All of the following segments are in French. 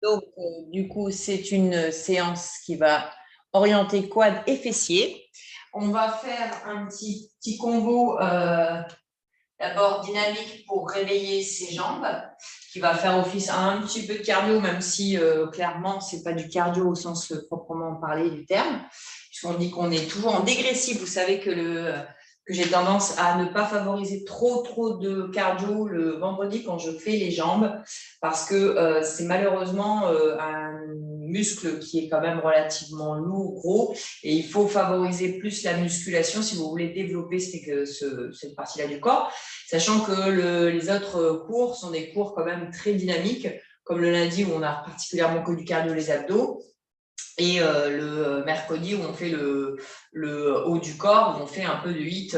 Donc, du coup, c'est une séance qui va orienter quad et fessier. On va faire un petit combo d'abord dynamique pour réveiller ses jambes, qui va faire office un petit peu de cardio, même si clairement, ce n'est pas du cardio au sens proprement parlé du terme, puisqu'on dit qu'on est toujours en dégressif. Vous savez que j'ai tendance à ne pas favoriser trop de cardio le vendredi quand je fais les jambes, parce que c'est malheureusement un muscle qui est quand même relativement lourd, gros, et il faut favoriser plus la musculation si vous voulez développer cette partie-là du corps, sachant que les autres cours sont des cours quand même très dynamiques, comme le lundi où on a particulièrement que du cardio, les abdos, et le mercredi où on fait le haut du corps, où on fait un peu de HIIT,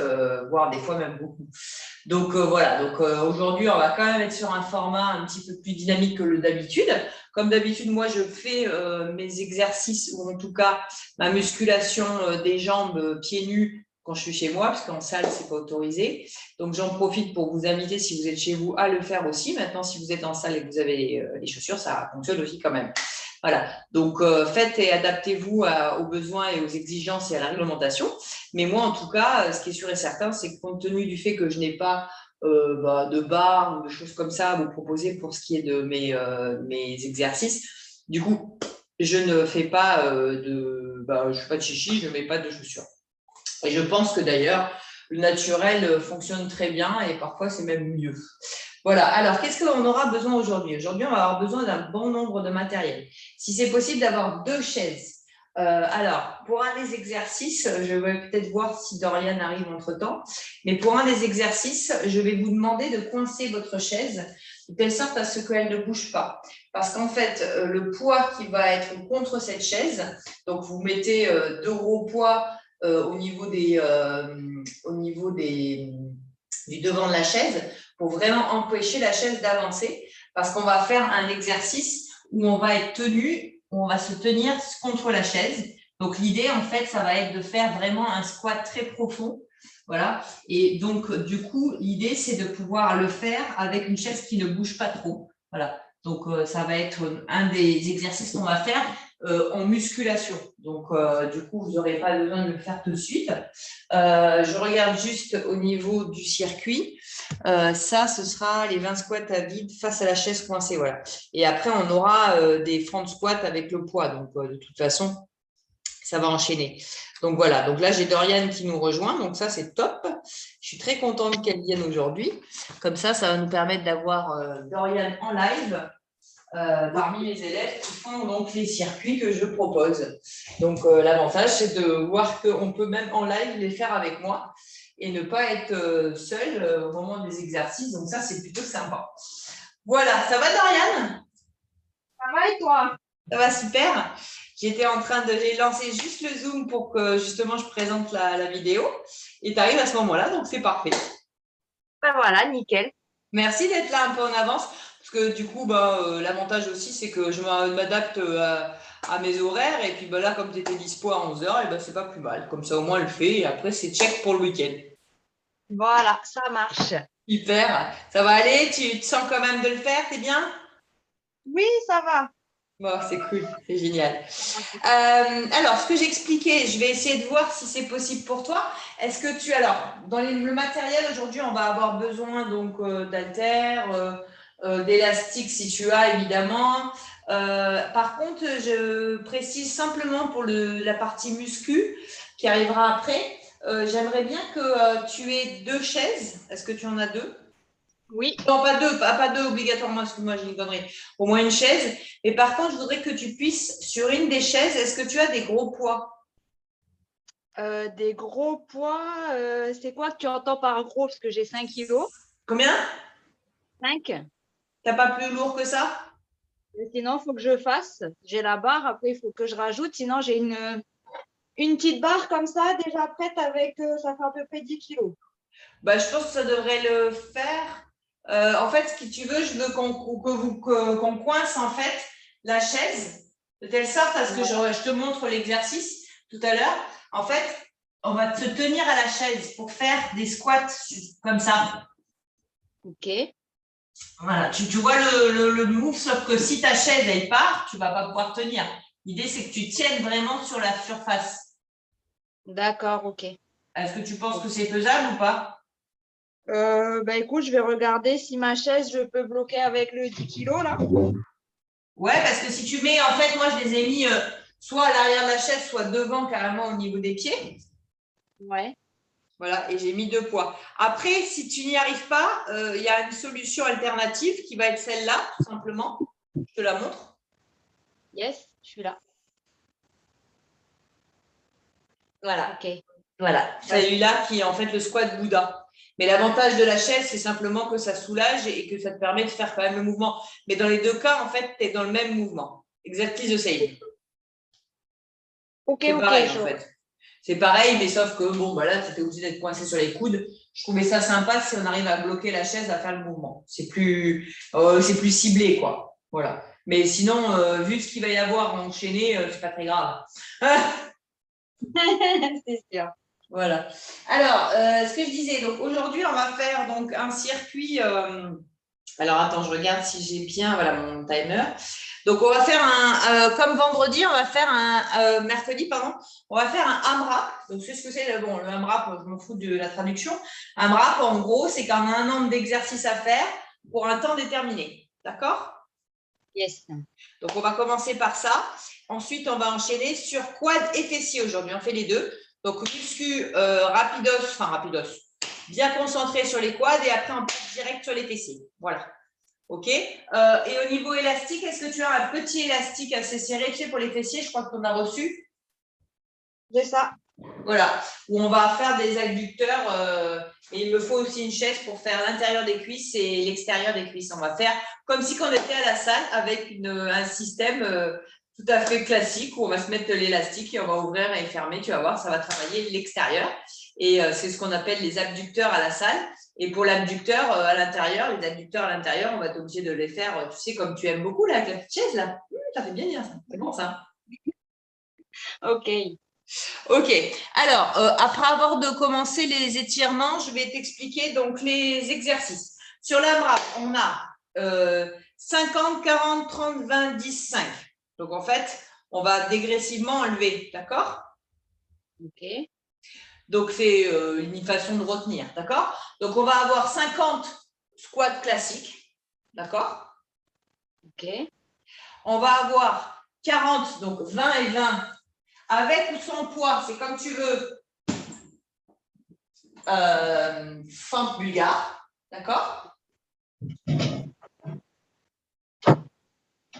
voire des fois même beaucoup. Donc voilà, donc aujourd'hui on va quand même être sur un format un petit peu plus dynamique que le d'habitude. Comme d'habitude, moi je fais mes exercices, ou en tout cas ma musculation des jambes pieds nus quand je suis chez moi, parce qu'en salle c'est pas autorisé. Donc j'en profite pour vous inviter, si vous êtes chez vous, à le faire aussi. Maintenant, si vous êtes en salle et que vous avez les chaussures, ça fonctionne aussi quand même. Voilà, donc faites et adaptez-vous aux besoins et aux exigences et à la réglementation. Mais moi, en tout cas, ce qui est sûr et certain, c'est que compte tenu du fait que je n'ai pas de barres ou de choses comme ça à vous proposer pour ce qui est de mes exercices, du coup, je ne fais pas je fais pas de chichi, je ne mets pas de chaussures. Et je pense que d'ailleurs, le naturel fonctionne très bien et parfois c'est même mieux. Voilà, alors qu'est-ce qu'on aura besoin aujourd'hui? Aujourd'hui, on va avoir besoin d'un bon nombre de matériel. Si c'est possible d'avoir 2 chaises. Alors, pour un des exercices, je vais peut-être voir si Dorian arrive entre-temps, mais pour un des exercices, je vais vous demander de coincer votre chaise de telle sorte à ce qu'elle ne bouge pas. Parce qu'en fait, le poids qui va être contre cette chaise, donc vous mettez 2 gros poids au niveau du devant de la chaise, pour vraiment empêcher la chaise d'avancer, parce qu'on va faire un exercice où on va être tenu, où on va se tenir contre la chaise. Donc l'idée, en fait, ça va être de faire vraiment un squat très profond. Voilà. Et donc, du coup, l'idée, c'est de pouvoir le faire avec une chaise qui ne bouge pas trop. Voilà. Donc, ça va être un des exercices qu'on va faire en musculation. Donc, du coup, vous n'aurez pas besoin de le faire tout de suite. Je regarde juste au niveau du circuit. Ça, ce sera les 20 squats à vide face à la chaise coincée. Voilà. Et après, on aura des front squats avec le poids. Donc, de toute façon, ça va enchaîner. Donc, voilà. Donc là, j'ai Dorian qui nous rejoint. Donc, ça, c'est top. Je suis très contente qu'elle vienne aujourd'hui. Comme ça va nous permettre d'avoir Dorian en live parmi les élèves qui font donc les circuits que je propose. Donc, l'avantage, c'est de voir qu'on peut même en live les faire avec moi et ne pas être seul au moment des exercices. Donc, ça, c'est plutôt sympa. Voilà, ça va, Dorian? Ça va et toi? Ça va super. J'étais en train de lancer juste le Zoom pour que justement je présente la vidéo. Et tu arrives à ce moment-là, donc c'est parfait. Ben voilà, nickel. Merci d'être là un peu en avance, parce que du coup, l'avantage aussi, c'est que je m'adapte à mes horaires. Et puis là, comme tu étais dispo à 11h, et c'est pas plus mal. Comme ça, au moins, elle le fait. Et après, c'est check pour le week-end. Voilà, ça marche. Hyper. Ça va aller? Tu te sens quand même de le faire? T'es bien? Oui, ça va. Bon, c'est cool, c'est génial. Alors, ce que j'expliquais, je vais essayer de voir si c'est possible pour toi. Est-ce que alors, dans le matériel aujourd'hui, on va avoir besoin donc d'haltères, d'élastiques si tu as évidemment. Par contre, je précise simplement pour la partie muscu qui arrivera après. J'aimerais bien que tu aies 2 chaises. Est-ce que tu en as 2? Oui, Non, pas deux obligatoirement, parce que moi j'ai une connerie. Au moins une chaise. Et par contre, je voudrais que tu puisses, sur une des chaises, est-ce que tu as des gros poids? des gros poids. C'est quoi que tu entends par gros? Parce que j'ai 5 kilos. Combien? 5. T'as pas plus lourd que ça? Sinon, il faut que je fasse. J'ai la barre. Après, il faut que je rajoute. Sinon, j'ai une petite barre comme ça, déjà prête avec, ça fait à peu près 10 kilos. Je pense que ça devrait le faire. En fait, si tu veux, je veux qu'on coince en fait la chaise de telle sorte à ce que je te montre l'exercice tout à l'heure. En fait, on va se tenir à la chaise pour faire des squats comme ça. Ok. Voilà, tu vois le move, sauf que si ta chaise, elle part, tu ne vas pas pouvoir tenir. L'idée, c'est que tu tiennes vraiment sur la surface. D'accord, ok. Est-ce que tu penses que c'est faisable ou pas? Bah, écoute, je vais regarder si ma chaise, je peux bloquer avec le 10 kilos là. Ouais, parce que si tu mets, en fait, moi, je les ai mis soit à l'arrière de la chaise, soit devant, carrément au niveau des pieds. Ouais. Voilà, et j'ai mis 2 poids. Après, si tu n'y arrives pas, il y a une solution alternative qui va être celle-là, tout simplement. Je te la montre. Yes, je suis là. Voilà. Ok. Voilà, celui-là qui est en fait le squat Bouddha. Mais l'avantage de la chaise, c'est simplement que ça soulage et que ça te permet de faire quand même le mouvement. Mais dans les 2 cas, en fait, tu es dans le même mouvement. Exactly the same. Ok, C'est ok. pareil, en fait. C'est pareil, mais sauf que, bon, voilà, tu étais obligé d'être coincé sur les coudes. Je trouvais ça sympa si on arrive à bloquer la chaise, à faire le mouvement. C'est plus ciblé, quoi. Voilà. Mais sinon, vu ce qu'il va y avoir à enchaîner, c'est pas très grave. C'est sûr. Voilà. Alors, ce que je disais, donc aujourd'hui, on va faire donc un circuit. Alors, attends, je regarde si j'ai bien, voilà, mon timer. Donc, on va faire comme vendredi, on va faire mercredi, pardon, on va faire un AMRAP. Donc, c'est ce que c'est, bon, le AMRAP, je m'en fous de la traduction. AMRAP, en gros, c'est qu'on a un nombre d'exercices à faire pour un temps déterminé. D'accord? Yes. Donc, on va commencer par ça. Ensuite, on va enchaîner sur quad et fessier aujourd'hui. On fait les deux. Donc, muscu rapidos, bien concentré sur les quads et après, on passe direct sur les fessiers. Voilà. OK. Et au niveau élastique, est-ce que tu as un petit élastique assez serré, tu sais, pour les fessiers? Je crois que tu en as reçu. C'est ça. Voilà. Où on va faire des adducteurs. Et il me faut aussi une chaise pour faire l'intérieur des cuisses et l'extérieur des cuisses. On va faire comme si on était à la salle avec un système tout à fait classique où on va se mettre l'élastique et on va ouvrir et fermer. Tu vas voir, ça va travailler l'extérieur. Et c'est ce qu'on appelle les abducteurs à la salle. Et pour l'abducteur à l'intérieur, les adducteurs à l'intérieur, on va être obligé de les faire, tu sais, comme tu aimes beaucoup là, avec la petite chaise là. Ça fait bien ça. C'est bon ça. Ok. Ok, alors après avoir commencé les étirements, je vais t'expliquer donc les exercices. Sur l'AMRAP, on a 50, 40, 30, 20, 10, 5. Donc en fait, on va dégressivement enlever, d'accord? Ok. Donc c'est une façon de retenir, d'accord? Donc on va avoir 50 squats classiques, d'accord? Ok. On va avoir 40, donc 20 et 20, avec ou sans poids, c'est comme tu veux. Fente bulgare, d'accord?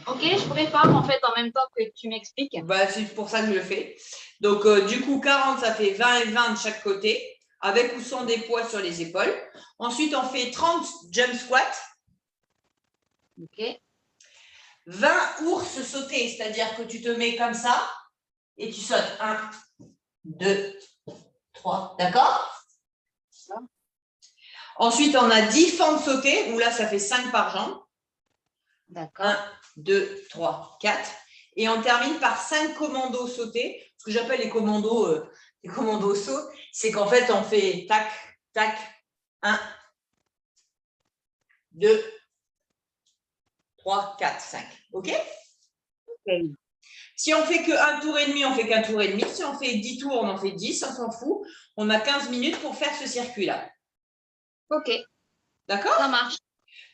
Ok, je prépare en fait en même temps que tu m'expliques. Bah, c'est pour ça que je le fais. Donc, du coup, 40, ça fait 20 et 20 de chaque côté, avec ou sans des poids sur les épaules. Ensuite, on fait 30 jump squats, Ok. 20 ours sautés, c'est-à-dire que tu te mets comme ça et tu sautes. 1, 2, 3, d'accord? Ensuite, on a 10 fentes sautées, où là, ça fait 5 par jambe. D'accord. 1, 2, 3, 4. Et on termine par 5 commandos sautés. Ce que j'appelle les commandos sauts, c'est qu'en fait, on fait tac, tac, 1, 2, 3, 4, 5. OK? Ok. Si on fait qu'un tour et demi, on fait qu'un tour et demi. Si on fait 10 tours, on en fait 10, on s'en fout. On a 15 minutes pour faire ce circuit-là. Ok. D'accord? Ça marche.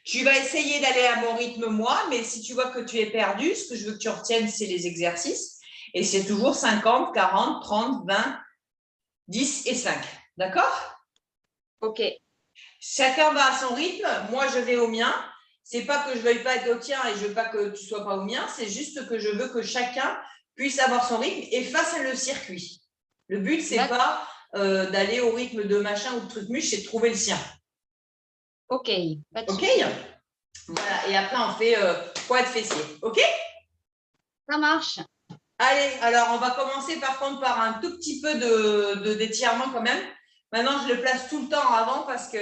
Tu vas essayer d'aller à mon rythme, moi, mais si tu vois que tu es perdu, ce que je veux que tu retiennes, c'est les exercices. Et c'est toujours 50, 40, 30, 20, 10 et 5. D'accord? Ok. Chacun va à son rythme. Moi, je vais au mien. C'est pas que je veuille pas être au tien et je veux pas que tu sois pas au mien. C'est juste que je veux que chacun puisse avoir son rythme et fasse le circuit. Le but, c'est pas d'aller au rythme de machin ou de truc muche, c'est de trouver le sien. Ok. Pas de OK? souci. Voilà. Et après, on fait poids de fessier. OK? Ça marche. Allez, alors on va commencer par contre par un tout petit peu d'étirement quand même. Maintenant, je le place tout le temps avant parce que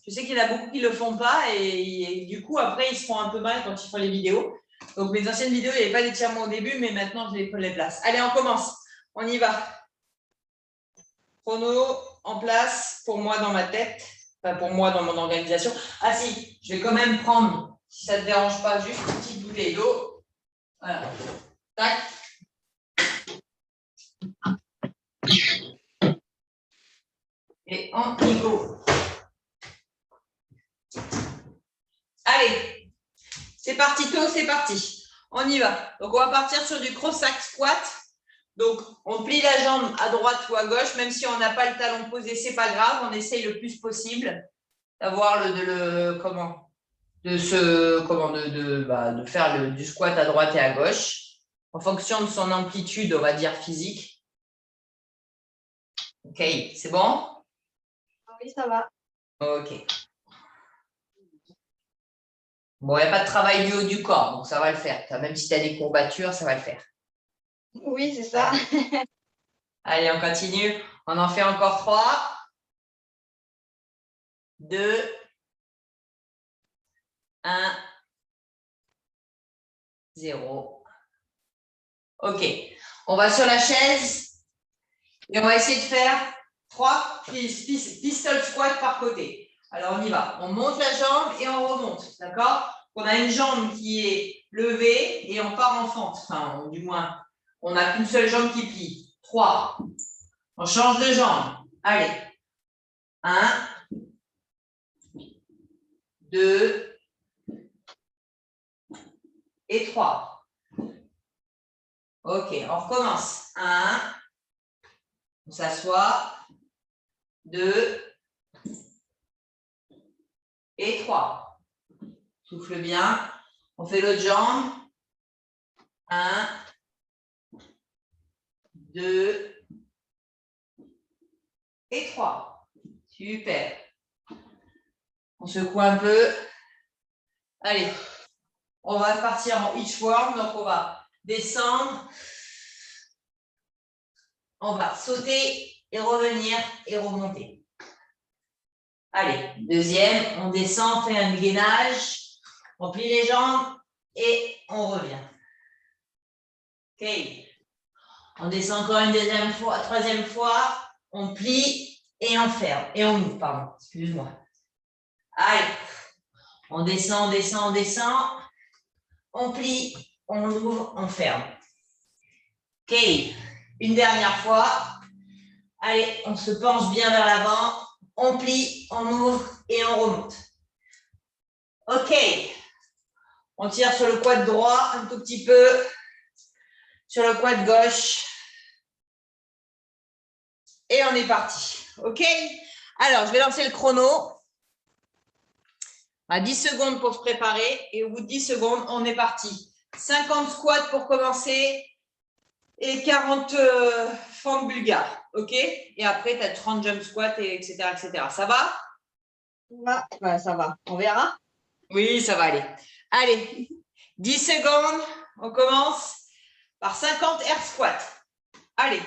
je sais qu'il y en a beaucoup qui ne le font pas et du coup, après, ils se font un peu mal quand ils font les vidéos. Donc, mes anciennes vidéos, il n'y avait pas d'étirement au début, mais maintenant, je les place. Allez, on commence. On y va. Chrono en place pour moi dans ma tête. Enfin, pour moi, dans mon organisation. Ah si, je vais quand même prendre, si ça ne te dérange pas, juste une petite bouteille d'eau. Voilà. Tac. Et on y go. Allez, c'est parti, tôt, c'est parti. On y va. Donc, on va partir sur du cross-sack squat. Donc, on plie la jambe à droite ou à gauche, même si on n'a pas le talon posé, c'est pas grave. On essaye le plus possible d'avoir de faire du squat à droite et à gauche, en fonction de son amplitude, on va dire, physique. Ok, c'est bon? Oui, ça va. Ok. Bon, il n'y a pas de travail du haut du corps, donc ça va le faire. Même si tu as des courbatures, ça va le faire. Oui, c'est ça. Allez, on continue. On en fait encore 3. 2. 1. 0. Ok. On va sur la chaise et on va essayer de faire 3 pistol squat par côté. Alors, on y va. On monte la jambe et on remonte. D'accord? On a une jambe qui est levée et on part en fente. Enfin, du moins, on n'a qu'une seule jambe qui plie. 3. On change de jambe. Allez. 1. 2. Et 3. Ok, on recommence. 1. On s'assoit. 2. Et 3. Souffle bien. On fait l'autre jambe. 1. 2. Et 3. Super. On secoue un peu. Allez. On va partir en inchworm. Donc, on va descendre. On va sauter et revenir et remonter. Allez, deuxième, on descend, on fait un gainage, on plie les jambes et on revient. Ok. On descend encore une deuxième fois, troisième fois, on plie et on ferme. Et on ouvre, pardon, excuse-moi. Allez, on descend, on descend, on descend, on plie, on ouvre, on ferme. Ok, une dernière fois. Allez, on se penche bien vers l'avant, on plie, on ouvre et on remonte. Ok, on tire sur le quad droit un tout petit peu, sur le quad gauche et on est parti. Ok, alors je vais lancer le chrono. À 10 secondes pour se préparer et au bout de 10 secondes, on est parti. 50 squats pour commencer et 40 fentes bulgares. Ok, et après, tu as 30 jump squats, et etc., etc. Ça va? Ouais, ça va. On verra. Oui, ça va aller. Allez, 10 secondes, on commence par 50 air squats. Allez.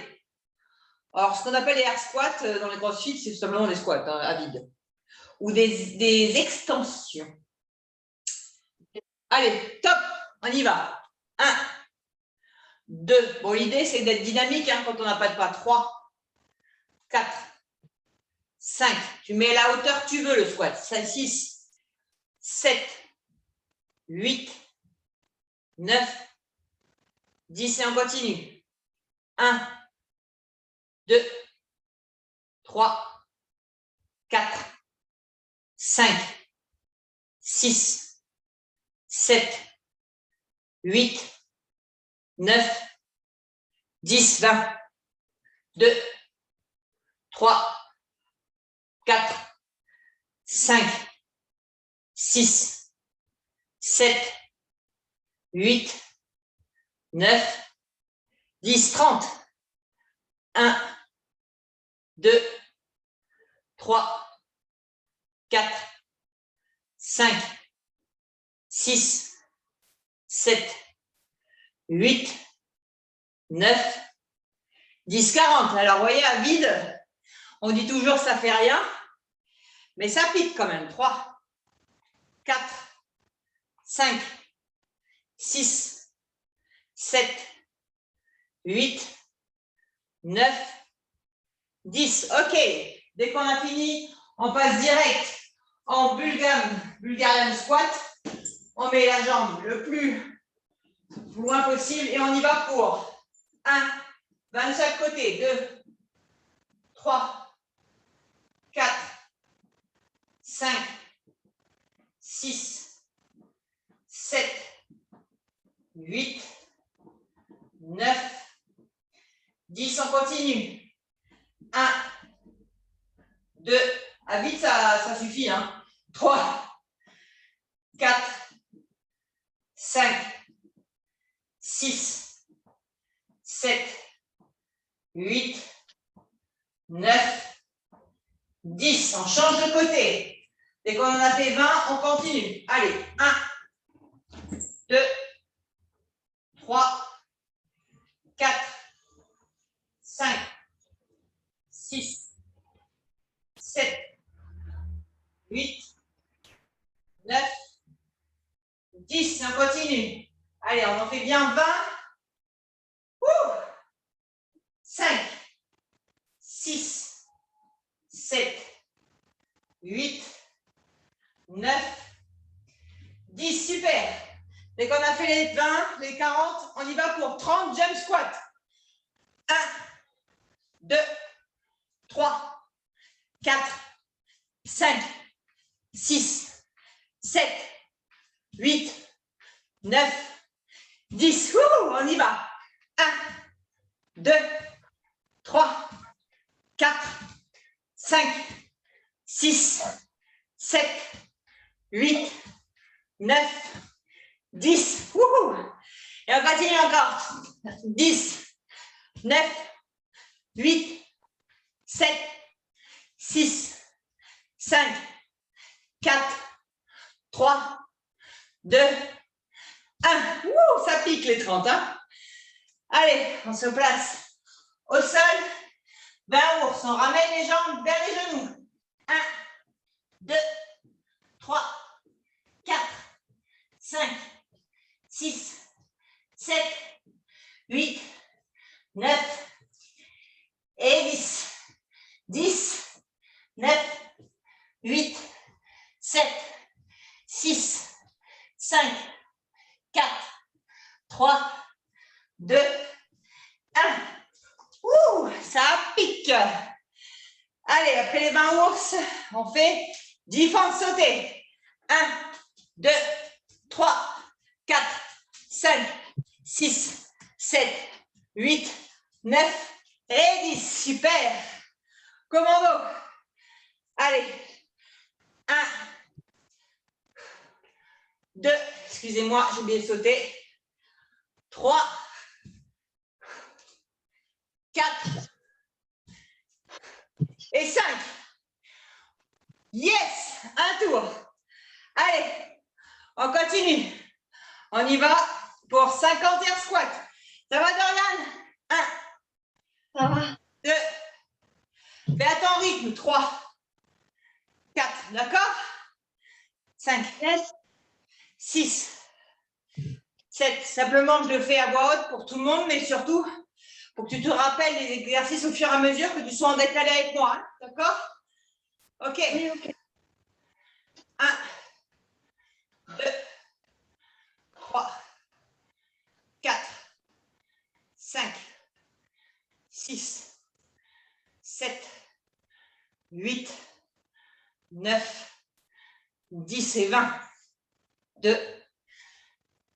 Alors, ce qu'on appelle les air squats dans les crossfit, c'est tout simplement des squats à vide. Ou des extensions. Allez, top, on y va. 1, 2. Bon, l'idée, c'est d'être dynamique quand on n'a pas de pas. 3, 4, 5. Tu mets la hauteur que tu veux, le squat. 5, 6, 7, 8, 9, 10 et on continue. 1, 2, 3, 4, 5, 6, 7, 8, 9, 10, 20, 2, 3, 4, 5, 6, 7, 8, 9, 10, 30. 1, 2, 3, 4, 5, 6, 7, 8, 9, 10, 40. Alors, vous voyez, à vide, on dit toujours que ça ne fait rien, mais ça pique quand même. 3, 4, 5, 6, 7, 8, 9, 10. OK. Dès qu'on a fini, On passe direct en Bulgarian squat. On met la jambe le plus loin possible et on y va pour 1, 20 de chaque côté, 2, 3, 4, 5, 6, 7, 8, 9, 10, on continue. 1, 2, à vite ça suffit, hein. 3, 4, 5, 6, 7, 8, 9, 10. On change de côté. Dès qu'on en a fait 20, on continue. Allez, 1, 2, 3, 4, 5, 6, 7, 8, 9, 10. On continue. Allez, on en fait bien 20. 5, 6, 7, 8, 9, 10. Super. Dès qu'on a fait les 20, les 40, on y va pour 30 jump squats. 1, 2, 3, 4, 5, 6, 7, 8, 9, 10. On y va. 1, 2, 3, 4, 5, 6, 7, 8, 9, 10. Et on continue encore. 10, 9, 8, 7, 6, 5, 4, 3, 2, 1. Ça pique les 30. Hein? Allez, on se place au sol. 20 ours. On ramène les jambes vers les genoux. 1, 2, 3, 4, 5, 6, 7, 8, 9 et 10. 10, 9, 8, 7, 6, 5, 4, 3, 2, 1. Ça pique. Allez, après les 20 ours, on fait 10 fentes sautées. 1, 2, 3, 4, 5, 6, 7, 8, 9 et 10. Super. Commando. Allez. 1, 2, excusez-moi, j'ai oublié de sauter. 3, 4 et 5. Yes, un tour. Allez, on continue. On y va pour 50 air squat. Ça va, Dorian? 1, Ça va. 2, fais à ton rythme. 3, 4, d'accord? 5, Yes. 6, 7. Simplement, je le fais à voix haute pour tout le monde, mais surtout, pour que tu te rappelles les exercices au fur et à mesure, que tu sois en décalé avec moi. Hein, d'accord? Ok. Oui, ok. 1, 2, 3, 4, 5, 6, 7, 8, 9, 10 et 20. 2,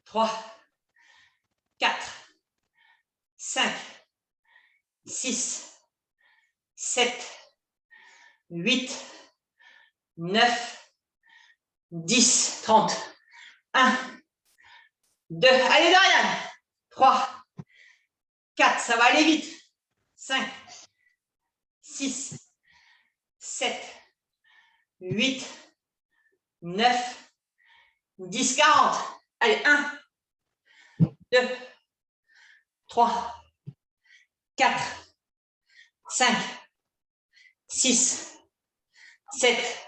3, 4, 5, 6, 7, 8, 9, 10, 30. 1, 2, allez Dorian. 3, 4, ça va aller vite. 5, 6, 7, 8, 9, 10, 40. Allez, 1, 2, 3, 4, 5, 6, 7,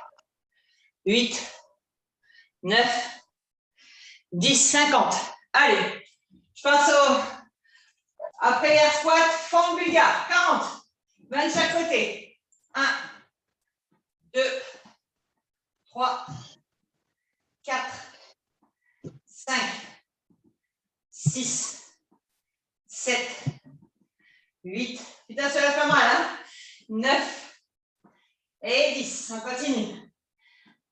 8, 9, 10, 50. Allez, je passe au... Après l'air squat, fente bulgare. 40. 20 de chaque côté. 1, 2, 3, 4, 5, 6, 7, 8. Putain, ça va faire mal, hein? 9 et 10. On continue.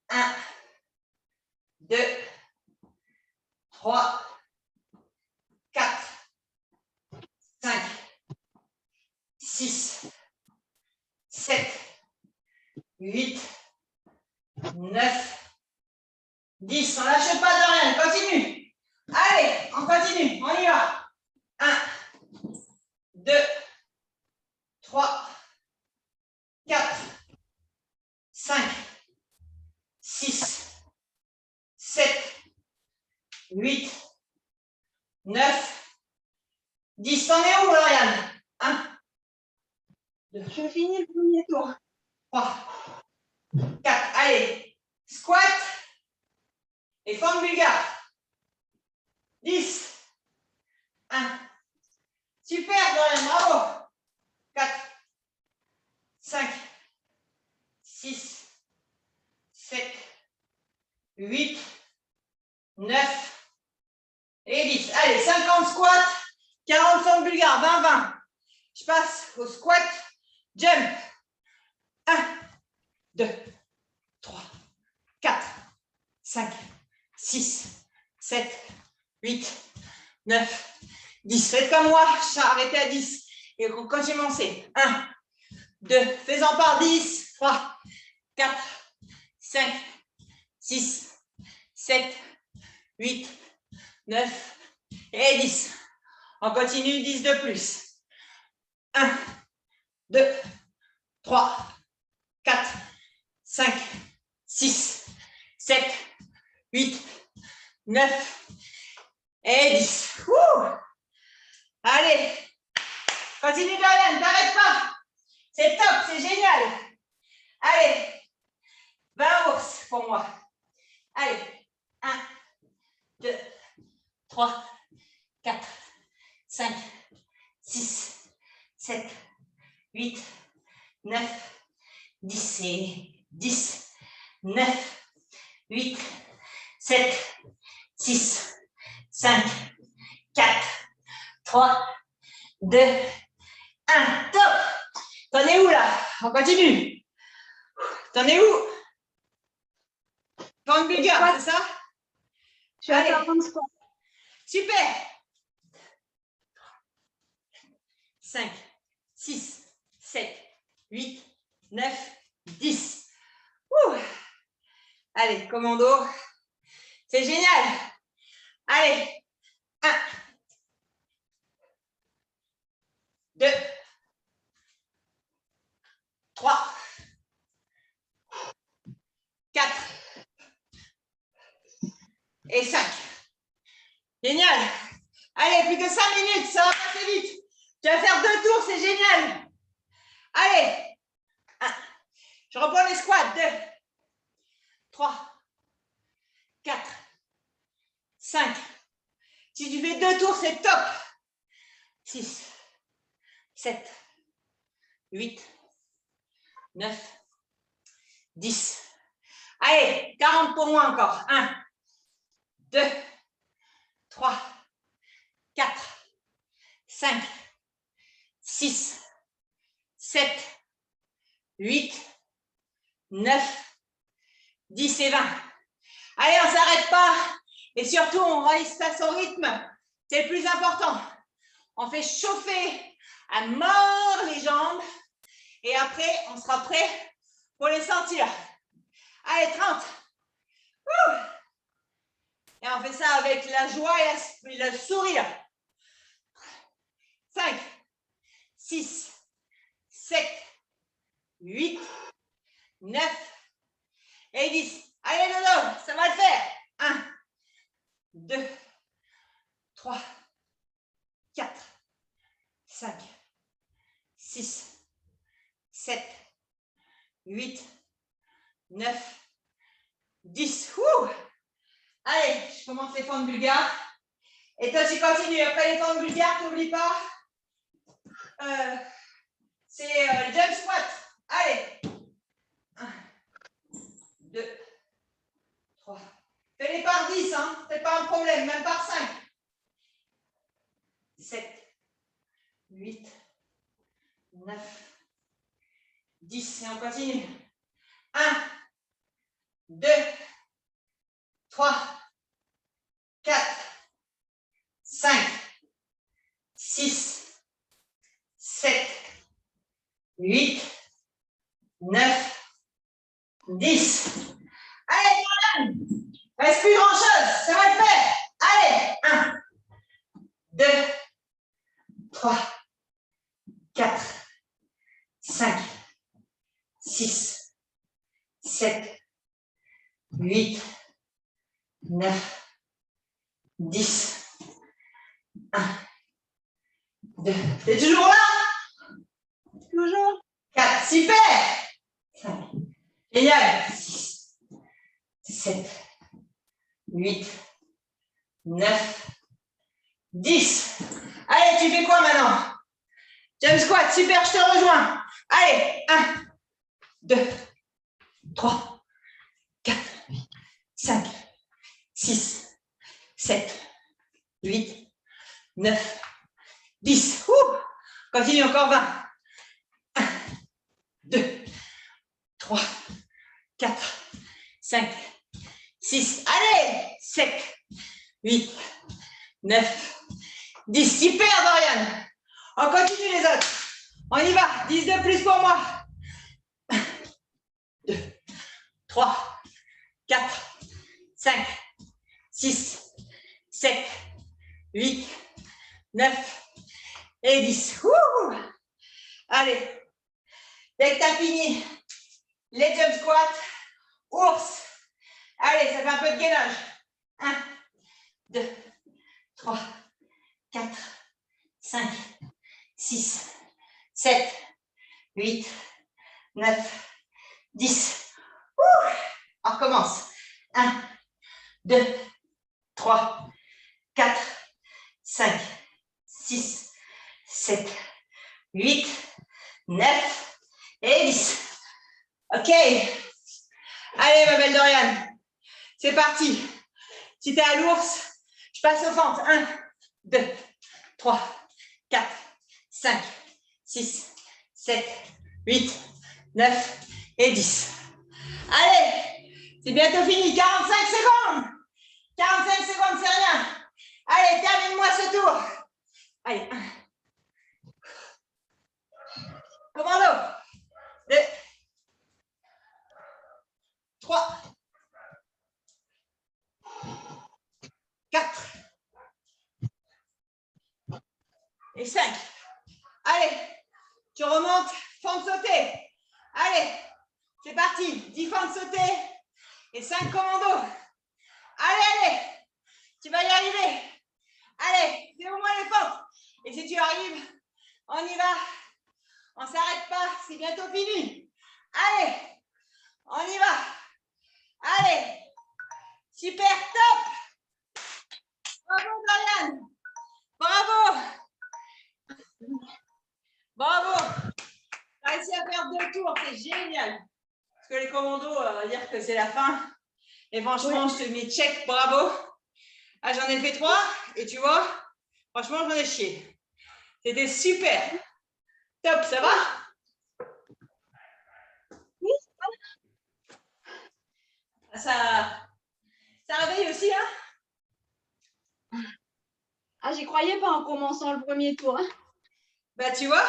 1, 2, 3, 4, 5, 6, 7, 8, 9, 10. On ne lâche pas de rien. Continue. Allez, on continue. On y va. 1, 2, 3, 4, 5, 6, 7, 8, 9, 10. T'en es où, Lauriane? 1, 2, Je finis le premier tour. 3, 4. Allez. Squat et forme bulgare. 10. 1. Super, Lauriane. Bravo. 4, 5, 6, 7, 8, 9 et 10. Allez, 50 squats, 40 formes bulgares, 20, 20. Je passe au squat, jump. 1, 2, 3, 4, 5, 6, 7, 8, 9, 10. Faites comme moi, arrêtez à 10. Et continuez à monter. 1, 2, fais-en par 10, 3, 4, 5, 6, 7, 8, 9 et 10. On continue, 10 de plus. 1, 2, 3, 4, 5, 6, 7, 8, 9 et 10. Ouh. Allez, continue Dorian, t'arrêtes pas. C'est top, c'est génial. Allez, 20 ours pour moi. Allez, 1, 2, 3, 4, 5, 6, 7, 8, 9, 10 et 10, 9, 8, 7, 6, 5, 4, 3, 2, 1. Top! T'en es où là? On continue. T'en es où? Forme bulgare, c'est ça? Je suis à 40 squats. Super! 5, 6, 7, 8, 9, 10. Ouh. Allez, commando. C'est génial. Allez. 1, 2, 3, 4 et 5. Génial. Allez, plus que 5 minutes, ça va passer vite. Tu vas faire 2 tours, c'est génial. Allez. 1. Je reprends les squats. 2, 3, 4, 5. Si tu fais 2 tours, c'est top. 6, 7, 8, 9, 10. Allez, 40 pour moi encore. 1, 2, 3, 4, 5, 6, 7, 8, 9, 10 et 20. Allez, on ne s'arrête pas. Et surtout, on reste à son rythme. C'est le plus important. On fait chauffer à mort les jambes. Et après, on sera prêt pour les sentir. Allez, 30. Ouh. Et on fait ça avec la joie et le sourire. 5, 6, 7, 8, 9 et 10. Allez, Dodo, ça va le faire. 1, 2, 3, 4, 5, 6, 7, 8, 9, 10. Ouh. Allez, je commence les fentes bulgares. Et toi, tu continues. Après les fentes bulgares, n'oublie pas. C'est jump squat. Allez. 1, 2, 3. Fais-les par 10, hein. C'est pas un problème, même par 5. 7, 8, 9, 10. Et on continue. 1, 2, 3, 4, 5, 6, 7, 8, 9, 10. Allez, Jordan, reste plus grand chose, ça va le faire. Allez, 1, 2, 3, 4, 5, 6, 7, 8, 9, 10. 1, 2. T'es toujours là? Toujours. 4. Super. 5. Génial. 6, 7, 8, 9, 10. Allez, tu fais quoi maintenant? Jump squat. Super, je te rejoins. Allez, 1, 2, 3, 4, 5, 6, 7, 8, 9, 10. Continue, encore 20. 1, 2, 3, 4, 5, 6. Allez, 7, 8, 9, 10. Super, Dorian. On continue les autres. On y va. 10 de plus pour moi. 1, 2, 3, 4, 5, 6, 7, 8, 9 et 10. Allez, dès que tu as fini les jump squats, ours. Allez, ça fait un peu de gainage. 1, 2, 3, 4, 5, 6, 7, 8, 9, 10. On recommence. 1, 2, 3, 4, 5, 6, 7, 8, 9 et 10. Ok. Allez, ma belle Dorian. C'est parti. Si tu es à l'ours, je passe aux fentes. 1, 2, 3, 4, 5, 6, 7, 8, 9 et 10. Allez, c'est bientôt fini. 45 secondes. 45 secondes, c'est rien. Allez, termine-moi ce tour. Allez, 1. Commando. 2, 3, 4 et 5. Allez, tu remontes, fente sautée. Allez, c'est parti. 10 fentes sautées et 5 commandos. Allez, allez, tu vas y arriver. Allez, c'est au moins les fentes. Et si tu arrives, on y va. On ne s'arrête pas, c'est bientôt fini. Allez, on y va. Allez, super, top. Bravo, Dorian. Bravo. Bravo. Tu as réussi à faire 2 tours, c'est génial. Parce que les commandos, on va dire que c'est la fin. Et franchement, je te mets check, bravo. Ah, j'en ai fait 3 et tu vois, franchement, j'en ai chié. C'était super. Top, ça va? Oui, ça réveille aussi, hein? Ah, j'y croyais pas en commençant le premier tour. Hein. Bah, tu vois,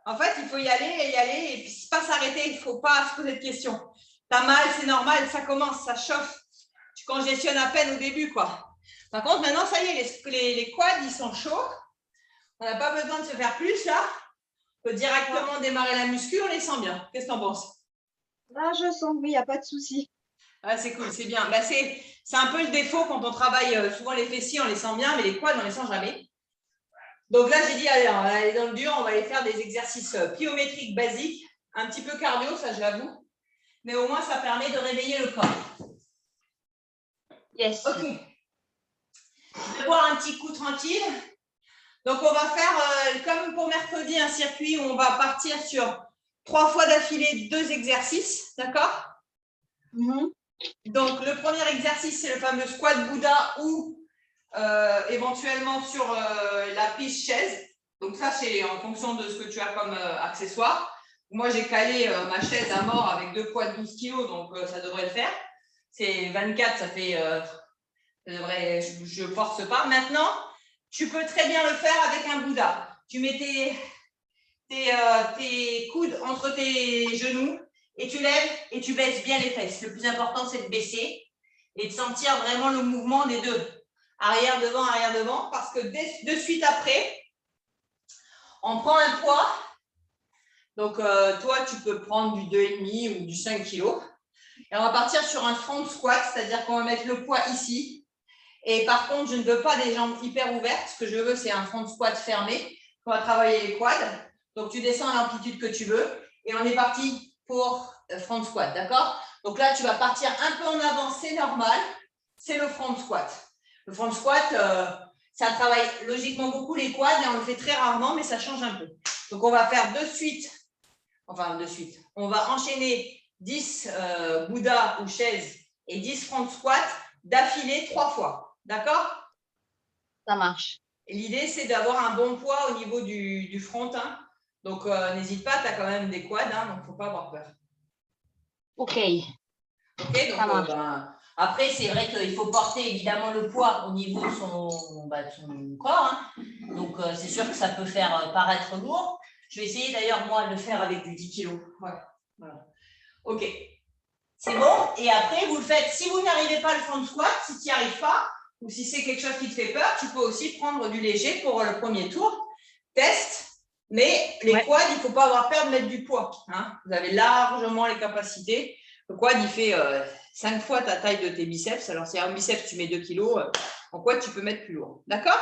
en fait, il faut y aller et puis pas s'arrêter. Il ne faut pas se poser de questions. T'as mal, c'est normal, ça commence, ça chauffe. Tu congestionnes à peine au début, quoi. Par contre, maintenant, ça y est, les quads, ils sont chauds. On n'a pas besoin de se faire plus, là. On peut directement démarrer la muscu, on les sent bien. Qu'est-ce que tu en penses? Là, je sens, oui, il n'y a pas de souci. Ah, c'est cool, c'est bien. Bah, c'est un peu le défaut quand on travaille souvent les fessiers, on les sent bien, mais les quads, on ne les sent jamais. Donc là, j'ai dit, allez, on va aller dans le dur, on va aller faire des exercices pliométriques basiques, un petit peu cardio, ça je l'avoue, mais au moins ça permet de réveiller le corps. Yes. Ok. Je vais boire un petit coup tranquille. Donc on va faire, comme pour mercredi, un circuit où on va partir sur 3 fois d'affilée 2 exercices, d'accord? Donc, le premier exercice, c'est le fameux squat Bouddha ou éventuellement sur la piste chaise. Donc, ça, c'est en fonction de ce que tu as comme accessoire. Moi, j'ai calé ma chaise à mort avec 2 poids de 12 kg, donc ça devrait le faire. C'est 24, ça fait… je ne force pas. Maintenant, tu peux très bien le faire avec un Bouddha. Tu mets tes coudes entre tes genoux et tu lèves et tu baisses bien les fesses. Le plus important, c'est de baisser et de sentir vraiment le mouvement des deux. Arrière, devant, parce que de suite après, on prend un poids. Donc, toi, tu peux prendre du 2,5 ou du 5 kg. Et on va partir sur un front squat, c'est-à-dire qu'on va mettre le poids ici. Et par contre, je ne veux pas des jambes hyper ouvertes. Ce que je veux, c'est un front squat fermé. On va travailler les quads. Donc, tu descends à l'amplitude que tu veux. Et on est parti pour front squat, d'accord? Donc là, tu vas partir un peu en avant, c'est normal. C'est le front squat. Le front squat, ça travaille logiquement beaucoup les quads et on le fait très rarement, mais ça change un peu. Donc, on va faire de suite. On va enchaîner 10 Bouddha ou chaises et 10 front squat d'affilée 3 fois. D'accord? Ça marche. L'idée, c'est d'avoir un bon poids au niveau du front. Hein. Donc, n'hésite pas, tu as quand même des quads, hein, donc il ne faut pas avoir peur. OK. OK, donc après, c'est vrai qu'il faut porter évidemment le poids au niveau de son corps. Hein. Donc, c'est sûr que ça peut faire paraître lourd. Je vais essayer d'ailleurs, moi, de le faire avec du 10 kg. Ouais. Voilà. OK. C'est bon. Et après, vous le faites. Si vous n'arrivez pas à le front squat, si tu n'y arrives pas, ou si c'est quelque chose qui te fait peur, tu peux aussi prendre du léger pour le premier tour. Test. Mais les quads, il ne faut pas avoir peur de mettre du poids. Hein. Vous avez largement les capacités. Le quad, il fait 5 fois ta taille de tes biceps. Alors, si en biceps, tu mets 2 kg, en quad, tu peux mettre plus lourd. D'accord?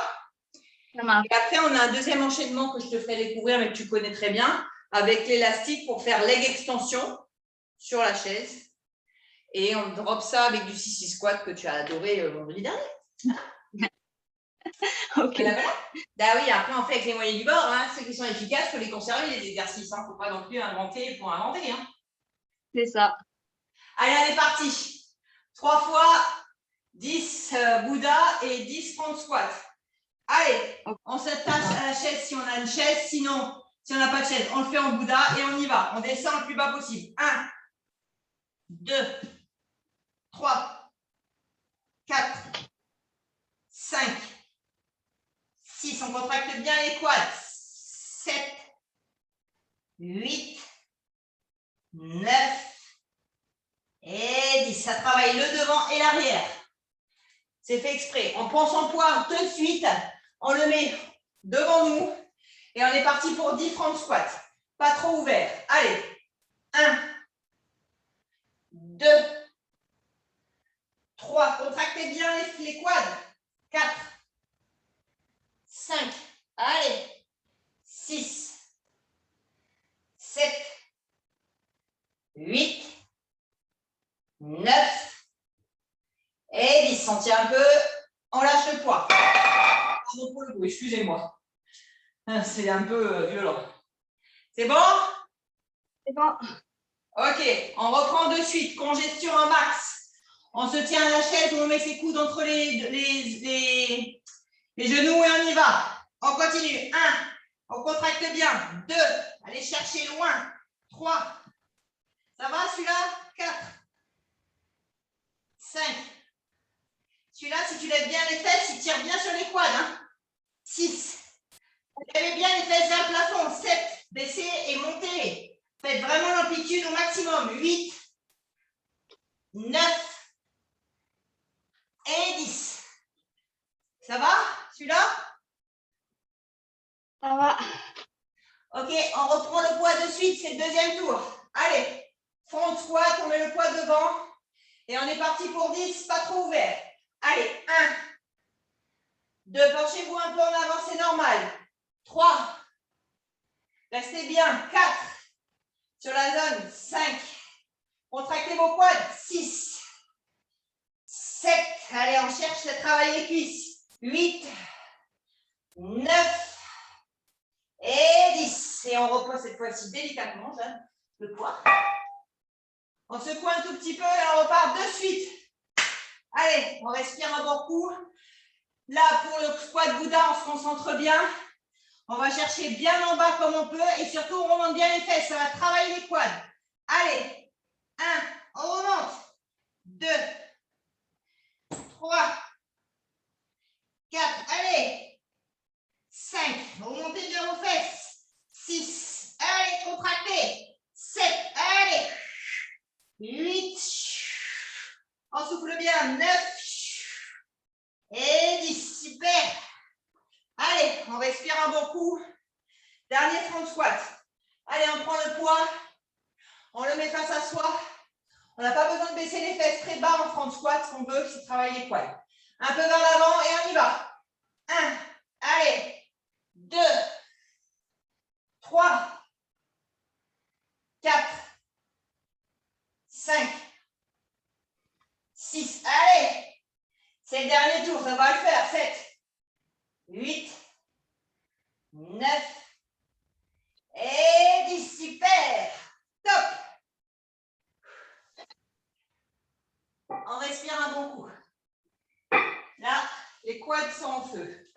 Et après, on a un deuxième enchaînement que je te ferai découvrir, mais que tu connais très bien, avec l'élastique pour faire leg extension sur la chaise. Et on drop ça avec du sissy squat que tu as adoré vendredi dernier. OK. Voilà. Ah oui, après, on fait avec les moyens du bord. Hein, ceux qui sont efficaces, il faut les conserver, les exercices. Il ne faut pas non plus inventer pour inventer. Hein. C'est ça. Allez, on est parti. 3 fois 10 Bouddha et 10 front squat. Allez, on s'attache à la chaise si on a une chaise. Sinon, si on n'a pas de chaise, on le fait en Bouddha et on y va. On descend le plus bas possible. 1, 2, 3, 4, 5, 6. On contracte bien les quads. 7, 8, 9 et 10. Ça travaille le devant et l'arrière. C'est fait exprès. On prend son poids tout de suite. On le met devant nous. Et on est parti pour 10 front squats. Pas trop ouvert. Allez. 1, 2, 3. Contractez bien les quads. 4, 5. Allez. 6, 7, 8, 9 et 10. On tient un peu. On lâche le poids. Pardon pour le coup, excusez-moi. C'est un peu violent. C'est bon? C'est bon. OK, on reprend de suite. Congestion en max. On se tient à la chaise, on met ses coudes entre les genoux et on y va. On continue. 1, on contracte bien. 2, allez chercher loin. 3, ça va celui-là? 4, 5. Celui-là, si tu lèves bien les fesses, il tire bien sur les quads. Hein. 6. Levez bien les fesses vers le plafond. 7. Baissez et montez. Faites vraiment l'amplitude au maximum. 8, 9 et 10. Ça va, celui-là? Ça va. OK, on reprend le poids de suite. C'est le deuxième tour. Allez, front squat, on met le poids devant. Et on est parti pour 10, pas trop ouvert. Allez, 1, 2, penchez-vous un peu en avant, c'est normal. 3, restez bien. 4, sur la zone. 5, contractez vos quads. 6, 7, allez, on cherche à travailler les cuisses. 8, 9 et 10. Et on repose cette fois-ci délicatement, Jeanne, le poids. On secoue un tout petit peu et on repart de suite. Allez, on respire un bon coup. Là, pour le squat Bouddha, on se concentre bien. On va chercher bien en bas comme on peut et surtout, on remonte bien les fesses. Ça va travailler les quads. Allez, 1, on remonte. 2, 3, 4, allez. 5, remontez bien vos fesses. 6, allez, contractez. 7, allez. 8, on souffle bien. 9 et 10, super. Allez, on respire un bon coup. Dernier front squat. Allez, on prend le poids. On le met face à soi. On n'a pas besoin de baisser les fesses très bas en front squat. Ce qu'on veut, c'est travailler les quads. Un peu vers l'avant et on y va. 1, allez. 2, 3, 4, 5, 6, allez. C'est le dernier tour, ça va le faire. 7, 8, 9 et 10. Super. Top. On respire un bon coup. Là, les quads sont en feu.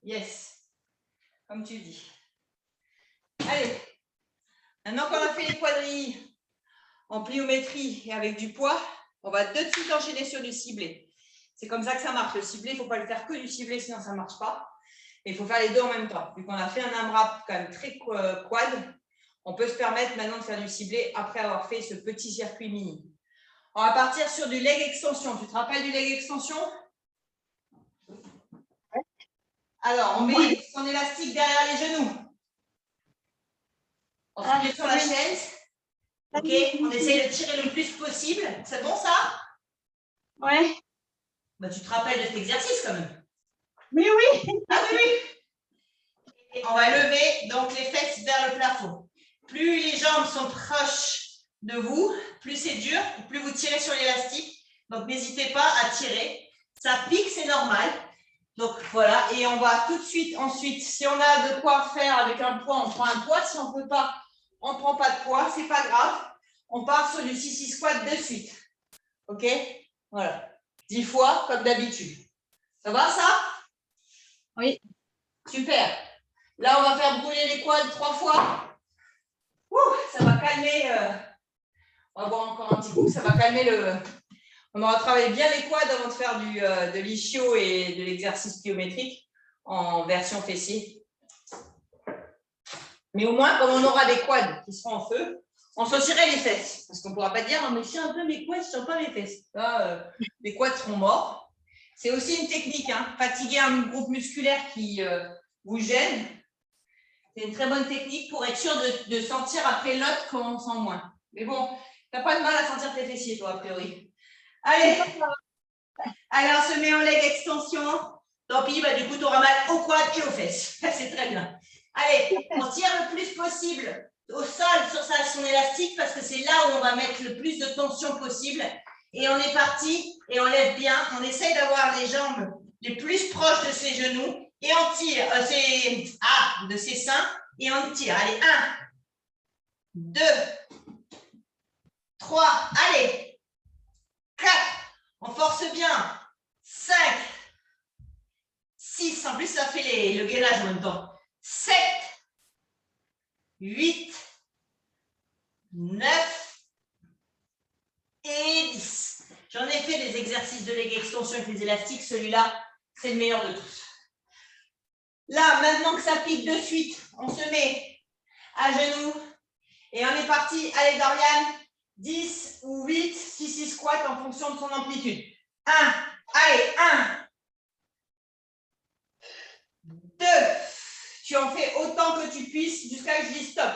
Yes. Comme tu dis. Allez. Maintenant qu'on a fait les quadrilles en pliométrie et avec du poids, on va de suite enchaîner sur du ciblé. C'est comme ça que ça marche. Le ciblé, il ne faut pas le faire que du ciblé, sinon ça ne marche pas. Et il faut faire les deux en même temps. Vu qu'on a fait un AMRAP quand même très quad, on peut se permettre maintenant de faire du ciblé après avoir fait ce petit circuit mini. On va partir sur du leg extension. Tu te rappelles du leg extension? Alors, on met son élastique derrière les genoux. On se met sur la chaise. Ok, on essaye de tirer le plus possible. C'est bon ça? Ouais. Bah, tu te rappelles de cet exercice quand même? Mais oui. Ah oui, oui. Et on va lever donc les fesses vers le plafond. Plus les jambes sont proches de vous, plus c'est dur, plus vous tirez sur l'élastique. Donc n'hésitez pas à tirer. Ça pique, c'est normal. Donc voilà, et on va tout de suite ensuite, si on a de quoi faire avec un poids, on prend un poids. Si on ne peut pas, on ne prend pas de poids, c'est pas grave. On part sur du 6-6 squat de suite. Ok? Voilà. 10 fois comme d'habitude. Ça va ça? Oui. Super. Là, on va faire brûler les quads 3 fois. Ouh, ça va calmer. On va boire encore un petit coup. Ça va calmer le. On aura travaillé bien les quads avant de faire de l'ischio et de l'exercice pliométrique en version fessier. Mais au moins, comme on aura des quads qui seront en feu, on saucirait les fesses. Parce qu'on ne pourra pas dire, non, mais si un peu mes quads, je ne sens pas mes fesses. Là, les quads seront morts. C'est aussi une technique, hein. Fatiguer un groupe musculaire qui vous gêne. C'est une très bonne technique pour être sûr de sentir après l'autre quand on sent moins. Mais bon, tu n'as pas de mal à sentir tes fessiers, toi, a priori. Allez, on se met en leg extension. Tant pis, bah, du coup, tu auras mal aux quads et aux fesses. C'est très bien. Allez, on tire le plus possible au sol sur son élastique parce que c'est là où on va mettre le plus de tension possible. Et on est parti et on lève bien. On essaye d'avoir les jambes les plus proches de ses genoux et on tire de ses seins et on tire. Allez, 1, 2, 3, allez, 4, on force bien, 5, 6, en plus ça fait le gainage en même temps, 7, 8, 9 et 10. J'en ai fait des exercices de leg extension avec les élastiques, celui-là, c'est le meilleur de tous. Là, maintenant que ça pique de suite, on se met à genoux et on est parti. Allez, Dorian, 10 ou 8, 6 squats en fonction de son amplitude. 1, allez, 1, 2, tu en fais autant que tu puisses jusqu'à ce que je dise stop.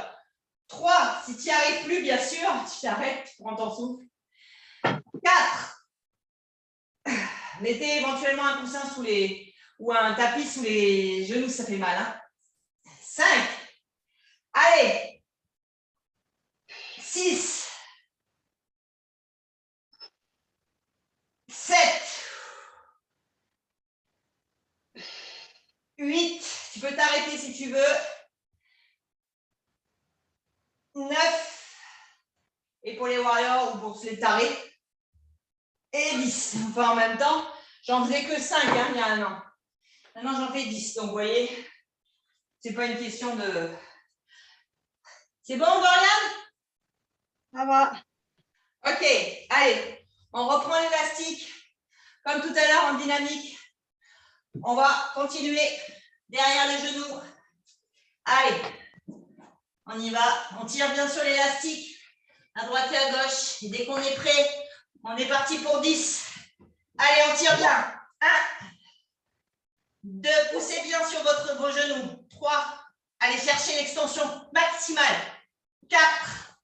3, si tu n'y arrives plus, bien sûr, tu t'arrêtes, tu prends ton souffle. 4, mettez éventuellement un coussin sous les, ou un tapis sous les genoux, ça fait mal. Hein. 5, allez, 6, 7, 8, tu peux t'arrêter si tu veux. 9 pour les warriors ou pour les tarés. Et 10. Enfin, en même temps, j'en faisais que 5 hein, il y a un an. Maintenant, j'en fais 10. Donc, vous voyez, c'est pas une question de... C'est bon, Dorian? Ça va. Ok, allez, on reprend l'élastique. Comme tout à l'heure en dynamique. On va continuer derrière les genoux. Allez, on y va. On tire bien sur l'élastique, à droite et à gauche. Et dès qu'on est prêt, on est parti pour 10. Allez, on tire bien. 1, 2, poussez bien sur vos genoux. 3, allez chercher l'extension maximale. 4,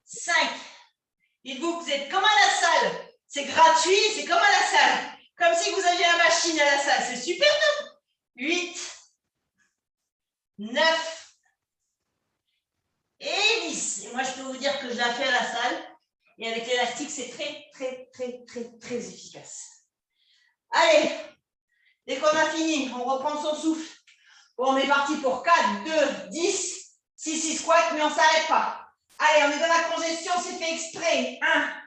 5. Dites-vous que vous êtes comme à la salle. C'est gratuit, c'est comme à la salle. Comme si vous aviez la machine à la salle. C'est super top. 8, 9 et 10. Et moi, je peux vous dire que je la fais à la salle. Et avec l'élastique, c'est très efficace. Allez, dès qu'on a fini, on reprend son souffle. Bon, on est parti pour 4, 2, 10, 6 squats, mais on ne s'arrête pas. Allez, on est dans la congestion, c'est fait exprès. 1,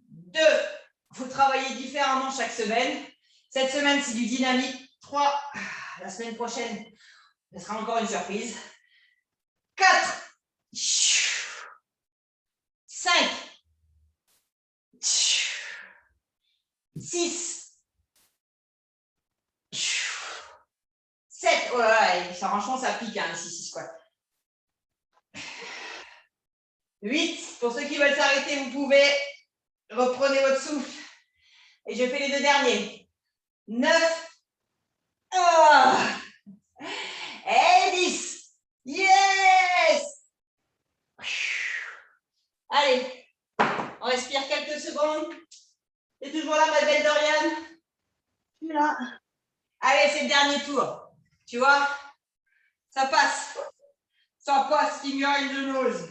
2, il faut travailler différemment chaque semaine. Cette semaine, c'est du dynamique. 3, la semaine prochaine, ce sera encore une surprise. 4, 5, 6, 7. Oh là là, franchement, ça pique, hein, les 6 squats. 8. Pour ceux qui veulent s'arrêter, vous pouvez. Reprenez votre souffle. Et je fais les 2 derniers. 9. Oh. Et 10. Yes. Allez, on respire quelques secondes. T'es toujours là, ma belle Dorian? Je suis là. Allez, c'est le dernier tour. Tu vois? Ça passe. Ça passe, finger in the nose.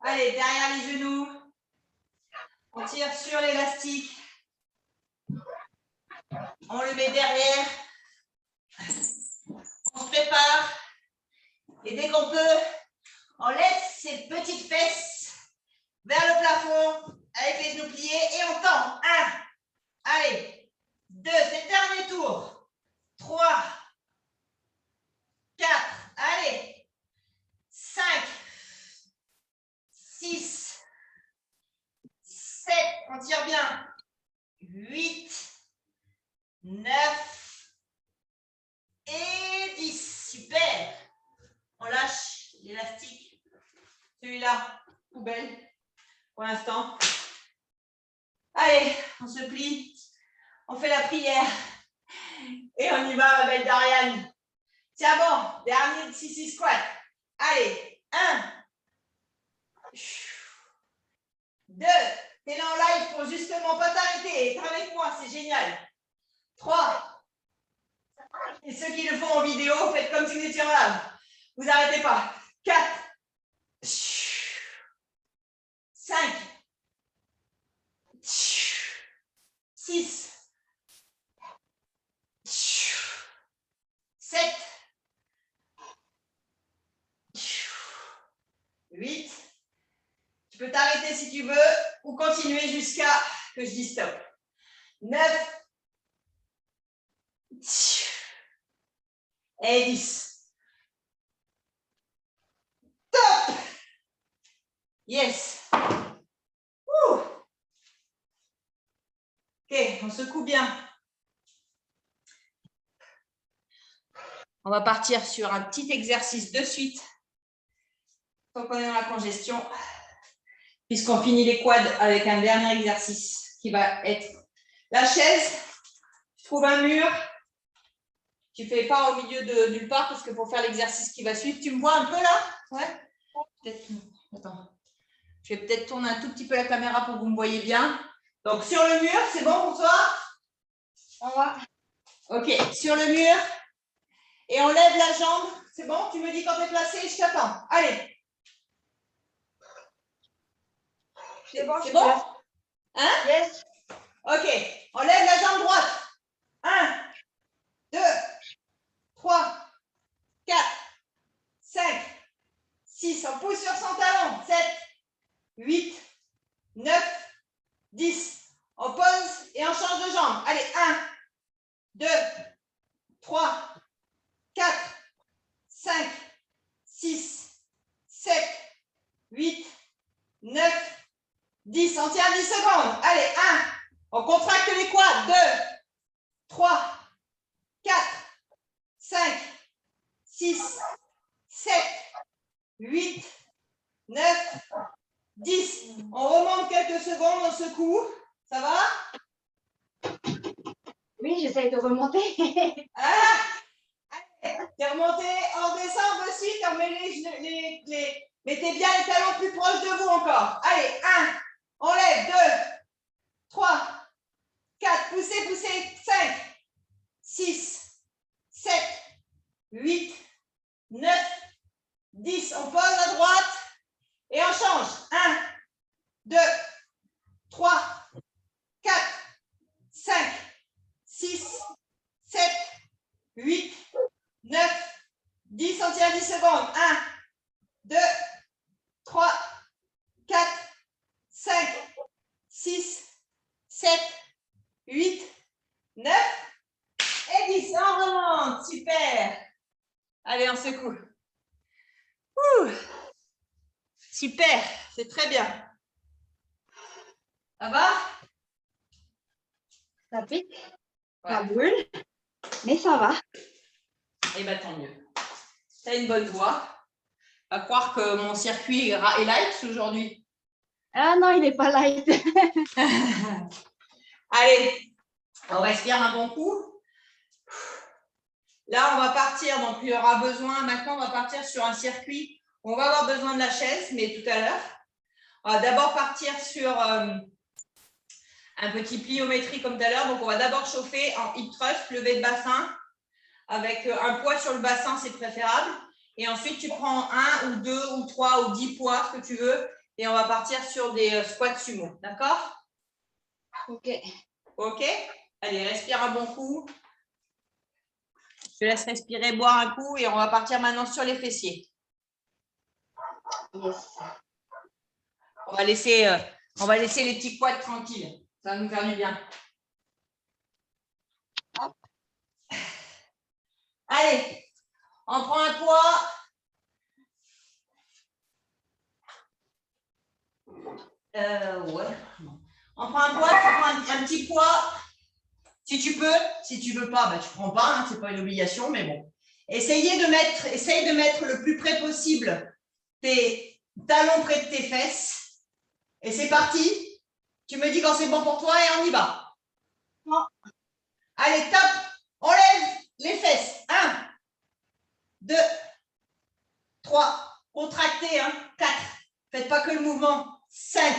Allez, derrière les genoux. On tire sur l'élastique. On le met derrière. On se prépare. Et dès qu'on peut, on laisse ses petites fesses vers le plafond avec les genoux pliés et on tend. 1. Allez. 2. C'est le dernier tour. 3. 4. Allez. 5. 6. 7. On tire bien. 8. 9. Et 10. Super. On lâche l'élastique. Celui-là, poubelle pour l'instant. Allez, on se plie. On fait la prière. Et on y va, ma belle Dorian. Tiens bon, dernier de 6 squats. Allez, 1. 2. T'es là en live pour justement pas t'arrêter. Être avec moi, c'est génial. 3. Et ceux qui le font en vidéo, faites comme si vous étiez en live. Vous n'arrêtez pas. 4. 5. 6. 7. 8. Tu peux t'arrêter si tu veux ou continuer jusqu'à que je dise stop. 9. Et 10. Top. Yes. Ouh. Ok, on secoue bien. On va partir sur un petit exercice de suite. Tant qu'on est dans la congestion, puisqu'on finit les quads avec un dernier exercice qui va être la chaise. Tu trouves un mur. Tu ne fais pas au milieu de nulle part parce que pour faire l'exercice qui va suivre, tu me vois un peu là? Ouais. Peut-être. Attends. Je vais peut-être tourner un tout petit peu la caméra pour que vous me voyez bien. Donc, sur le mur, c'est bon pour toi? Ça va. Ok, sur le mur. Et on lève la jambe. C'est bon? Tu me dis quand tu es placé, je t'attends. Allez. C'est bon? C'est bon? Hein? Yes. Ok. On lève la jambe droite. 1, 2, 3, 4, 5, 6. On pousse jambes. Allez, 1, 2, 3, 4, 5, 6, 7, 8, 9, 10. On tient 10 secondes. Allez, 1. On contracte les quads. 2, 3, 4, 5, 6, 7, 8, 9, 10. On remonte quelques secondes, on secoue. Ça va? Oui, j'essaye de remonter. Ah, allez, t'es remonté, on descend de suite, on met mettez bien les talons plus proches de vous encore. Allez, 1, on lève, 2, 3, 4, poussez, poussez, 5, 6, 7, 8, 9, 10. On pose à droite et on change. 1, 2, 3, 4, 5, 6, 7, 8, 9, 10. On tient 10 secondes. 1, 2, 3, 4, 5, 6, 7, 8, 9 et 10. On remonte. Super. Allez, on secoue. Ouh. Super. C'est très bien. Ça va? Ça pique, Ouais. ça brûle, mais ça va. Eh bien, tant mieux. Tu as une bonne voix. À croire que mon circuit est light aujourd'hui. Ah non, il n'est pas light. Allez, on respire un bon coup. Là, on va partir. Donc, il y aura besoin. Maintenant, on va partir sur un circuit. On va avoir besoin de la chaise, mais tout à l'heure. On va d'abord partir sur un petit pliométrie comme tout à l'heure. Donc, on va d'abord chauffer en hip thrust, levé de bassin. Avec un poids sur le bassin, c'est préférable. Et ensuite, tu prends 1 ou 2 ou 3 ou 10 poids, ce que tu veux. Et on va partir sur des squats sumo. D'accord? Ok. Ok? Allez, respire un bon coup. Je te laisse respirer, boire un coup. Et on va partir maintenant sur les fessiers. Yes. On va laisser les petits quads tranquilles. Ça va nous faire du bien. Allez, on prend un poids. Ouais. On prend un poids, tu prends un petit poids. Si tu peux, si tu veux pas, ben, tu prends pas, hein, c'est pas une obligation, mais bon. Essaye de mettre le plus près possible tes talons près de tes fesses. Et c'est parti. Tu me dis quand c'est bon pour toi et on y va. Non. Allez, top. On lève les fesses. 1, 2, 3. Contractez, hein. 4. Faites pas que le mouvement. 5,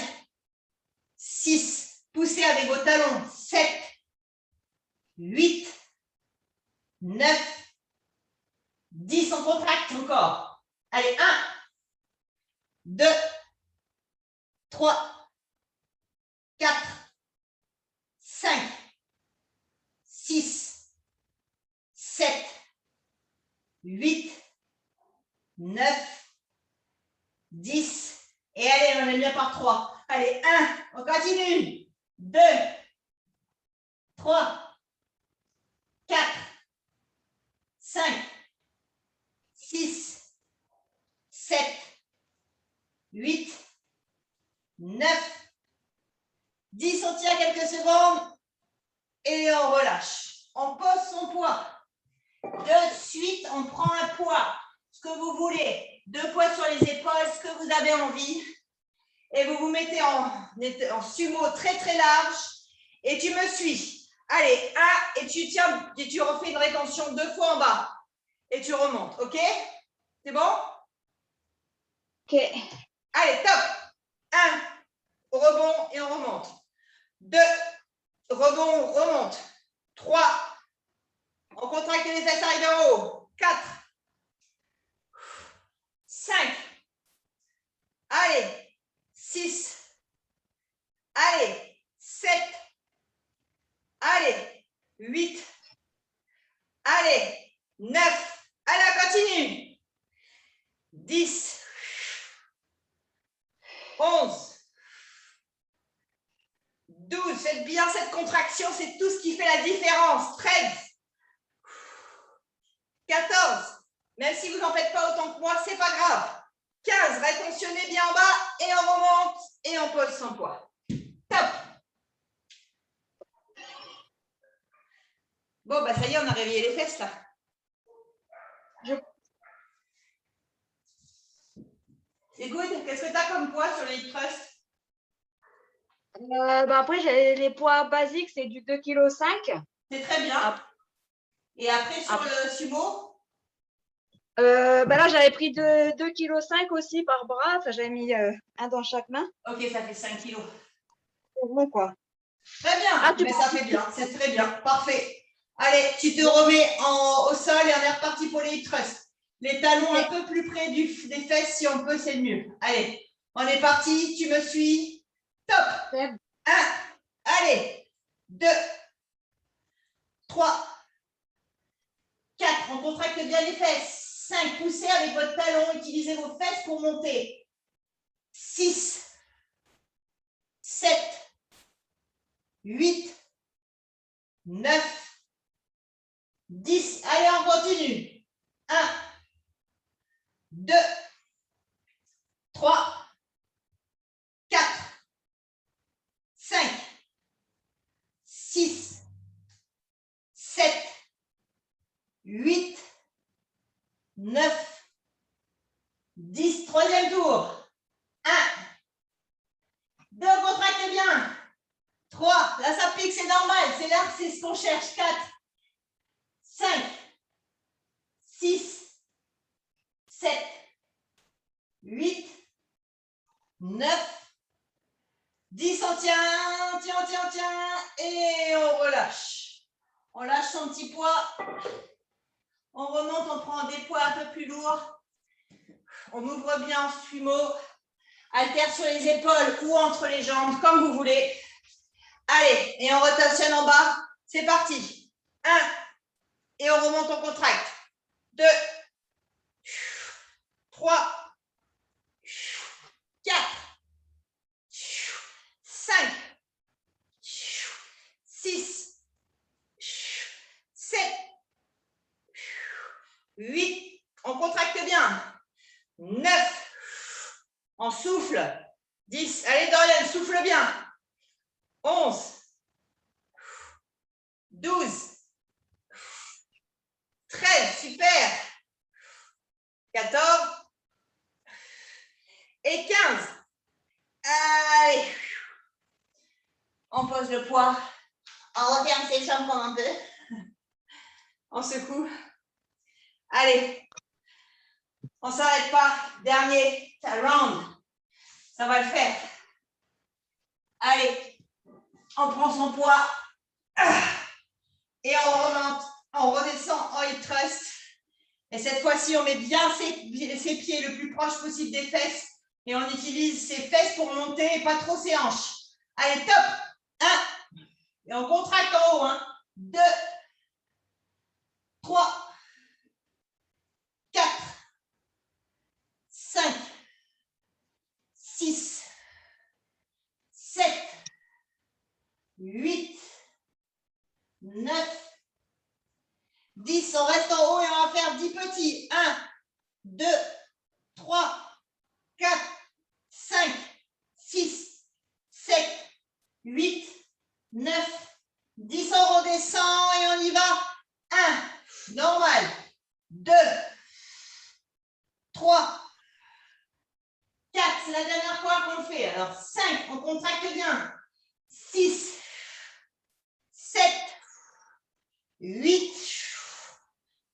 6. Poussez avec vos talons. 7, 8, 9, 10, on contracte encore. Allez, 1, 2, 3, 4, 5, 6, 7, 8, 9, 10. Et allez, on est bien par 3. Allez, 1, on continue. 2, 3, 4, 5, 6, 7, 8, 9, 10. On tient quelques secondes et on relâche. On pose son poids. De suite, on prend un poids, ce que vous voulez. 2 poids sur les épaules, ce que vous avez envie. Et vous vous mettez en sumo très très large. Et tu me suis. Allez, 1, et tu tiens, et tu refais une rétention 2 fois en bas. Et tu remontes, ok? C'est bon? Ok. Allez, top. 1, rebond et on remonte. 2, rebond, on remonte. 3, on contracte les fesses, arrive en haut. 4, 5, allez, 6, allez, 7, allez, 8, allez, 9, allez, on continue. 10, 11, 12, faites bien cette contraction, c'est tout ce qui fait la différence. 13, 14, même si vous n'en faites pas autant que moi, c'est pas grave. 15, rétentionnez bien en bas et on remonte et on pose son poids. Top. Bon, bah ça y est, on a réveillé les fesses là. C'est good. Qu'est-ce que tu as comme poids sur les hip thrusts? Après, j'ai les poids basiques, c'est du 2,5 kg. C'est très bien. Et après, sur le sumo? Là, j'avais pris 2,5 kg aussi par bras. Enfin, j'avais mis un dans chaque main. Ok, ça fait 5 kilos. C'est bon, quoi. Très bien. Mais ça fait bien. C'est très bien. Parfait. Allez, tu te remets au sol et on est reparti pour les hip thrusts. Les talons un peu plus près des fesses, si on peut, c'est le mieux. Allez, on est parti. Tu me suis? Top. 1. Allez. 2. 3. 4. On contracte bien les fesses. 5. Poussez avec votre talon. Utilisez vos fesses pour monter. 6. 7. 8. 9. 10. Allez, on continue. 1. 2. 3. 4. 5. 6. 7. 8. 9. 10. Troisième tour. 1. 2. Contractez bien. 3. Là, ça pique, c'est normal. C'est là, c'est ce qu'on cherche. 4. 5. 6. 7. 8. 9. 10. On tient. Et on relâche. On lâche son petit poids. On remonte, on prend des poids un peu plus lourds. On ouvre bien en sumo. Haltère sur les épaules ou entre les jambes, comme vous voulez. Allez, et on rotationne en bas. C'est parti. 1. Et on remonte, on contracte. 2. 3. 4. 5. 6. 7. 8. On contracte bien. 9. On souffle. 10. Allez, Dorian, souffle bien. 11. 12. 13. Super. 14. Et 15. Allez. On pose le poids. On referme ses jambes comme un peu. On secoue. Allez. On ne s'arrête pas. Dernier round. Ça va le faire. Allez. On prend son poids. Et on remonte. On redescend en hip thrust. Et cette fois-ci, on met bien ses pieds le plus proche possible des fesses. Et on utilise ses fesses pour monter et pas trop ses hanches. Allez, top. 1. Et on contracte en haut. 1, 2, 3, 4, 5, 6, 7, 8, 9, 10. On reste en haut et on va faire 10 petits. 1, 2, 3, 4, 5, 6, 7, 8, 9, 10. On redescend et on y va. 1, normal. 2, 3, 4, c'est la dernière fois qu'on le fait. Alors 5, on contracte bien. 6, 7, 8,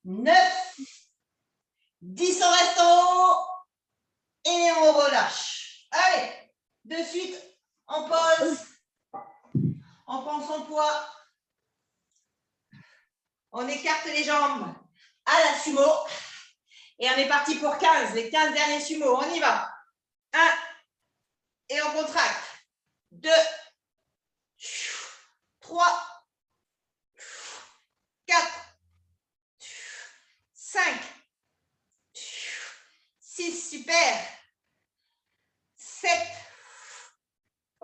9, 10, on reste en haut et on relâche. Allez, de suite, on pose, on prend son poids, on écarte les jambes à la sumo et on est parti pour 15, les 15 derniers sumo, on y va. 1, et on contracte. 2, 3, 4, 5, 6, super. 7,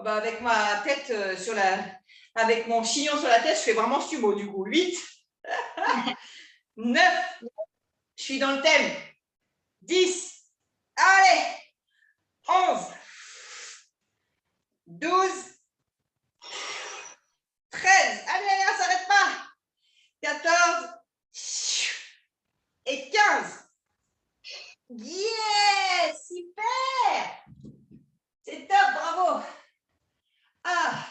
avec ma tête sur la avec mon chignon sur la tête, je fais vraiment sumo du coup. 8, 9, je suis dans le thème. 10, allez, 11, 12, 13, allez, on ne s'arrête pas. 14 et 15. Yeah, super. C'est top, bravo. Ah.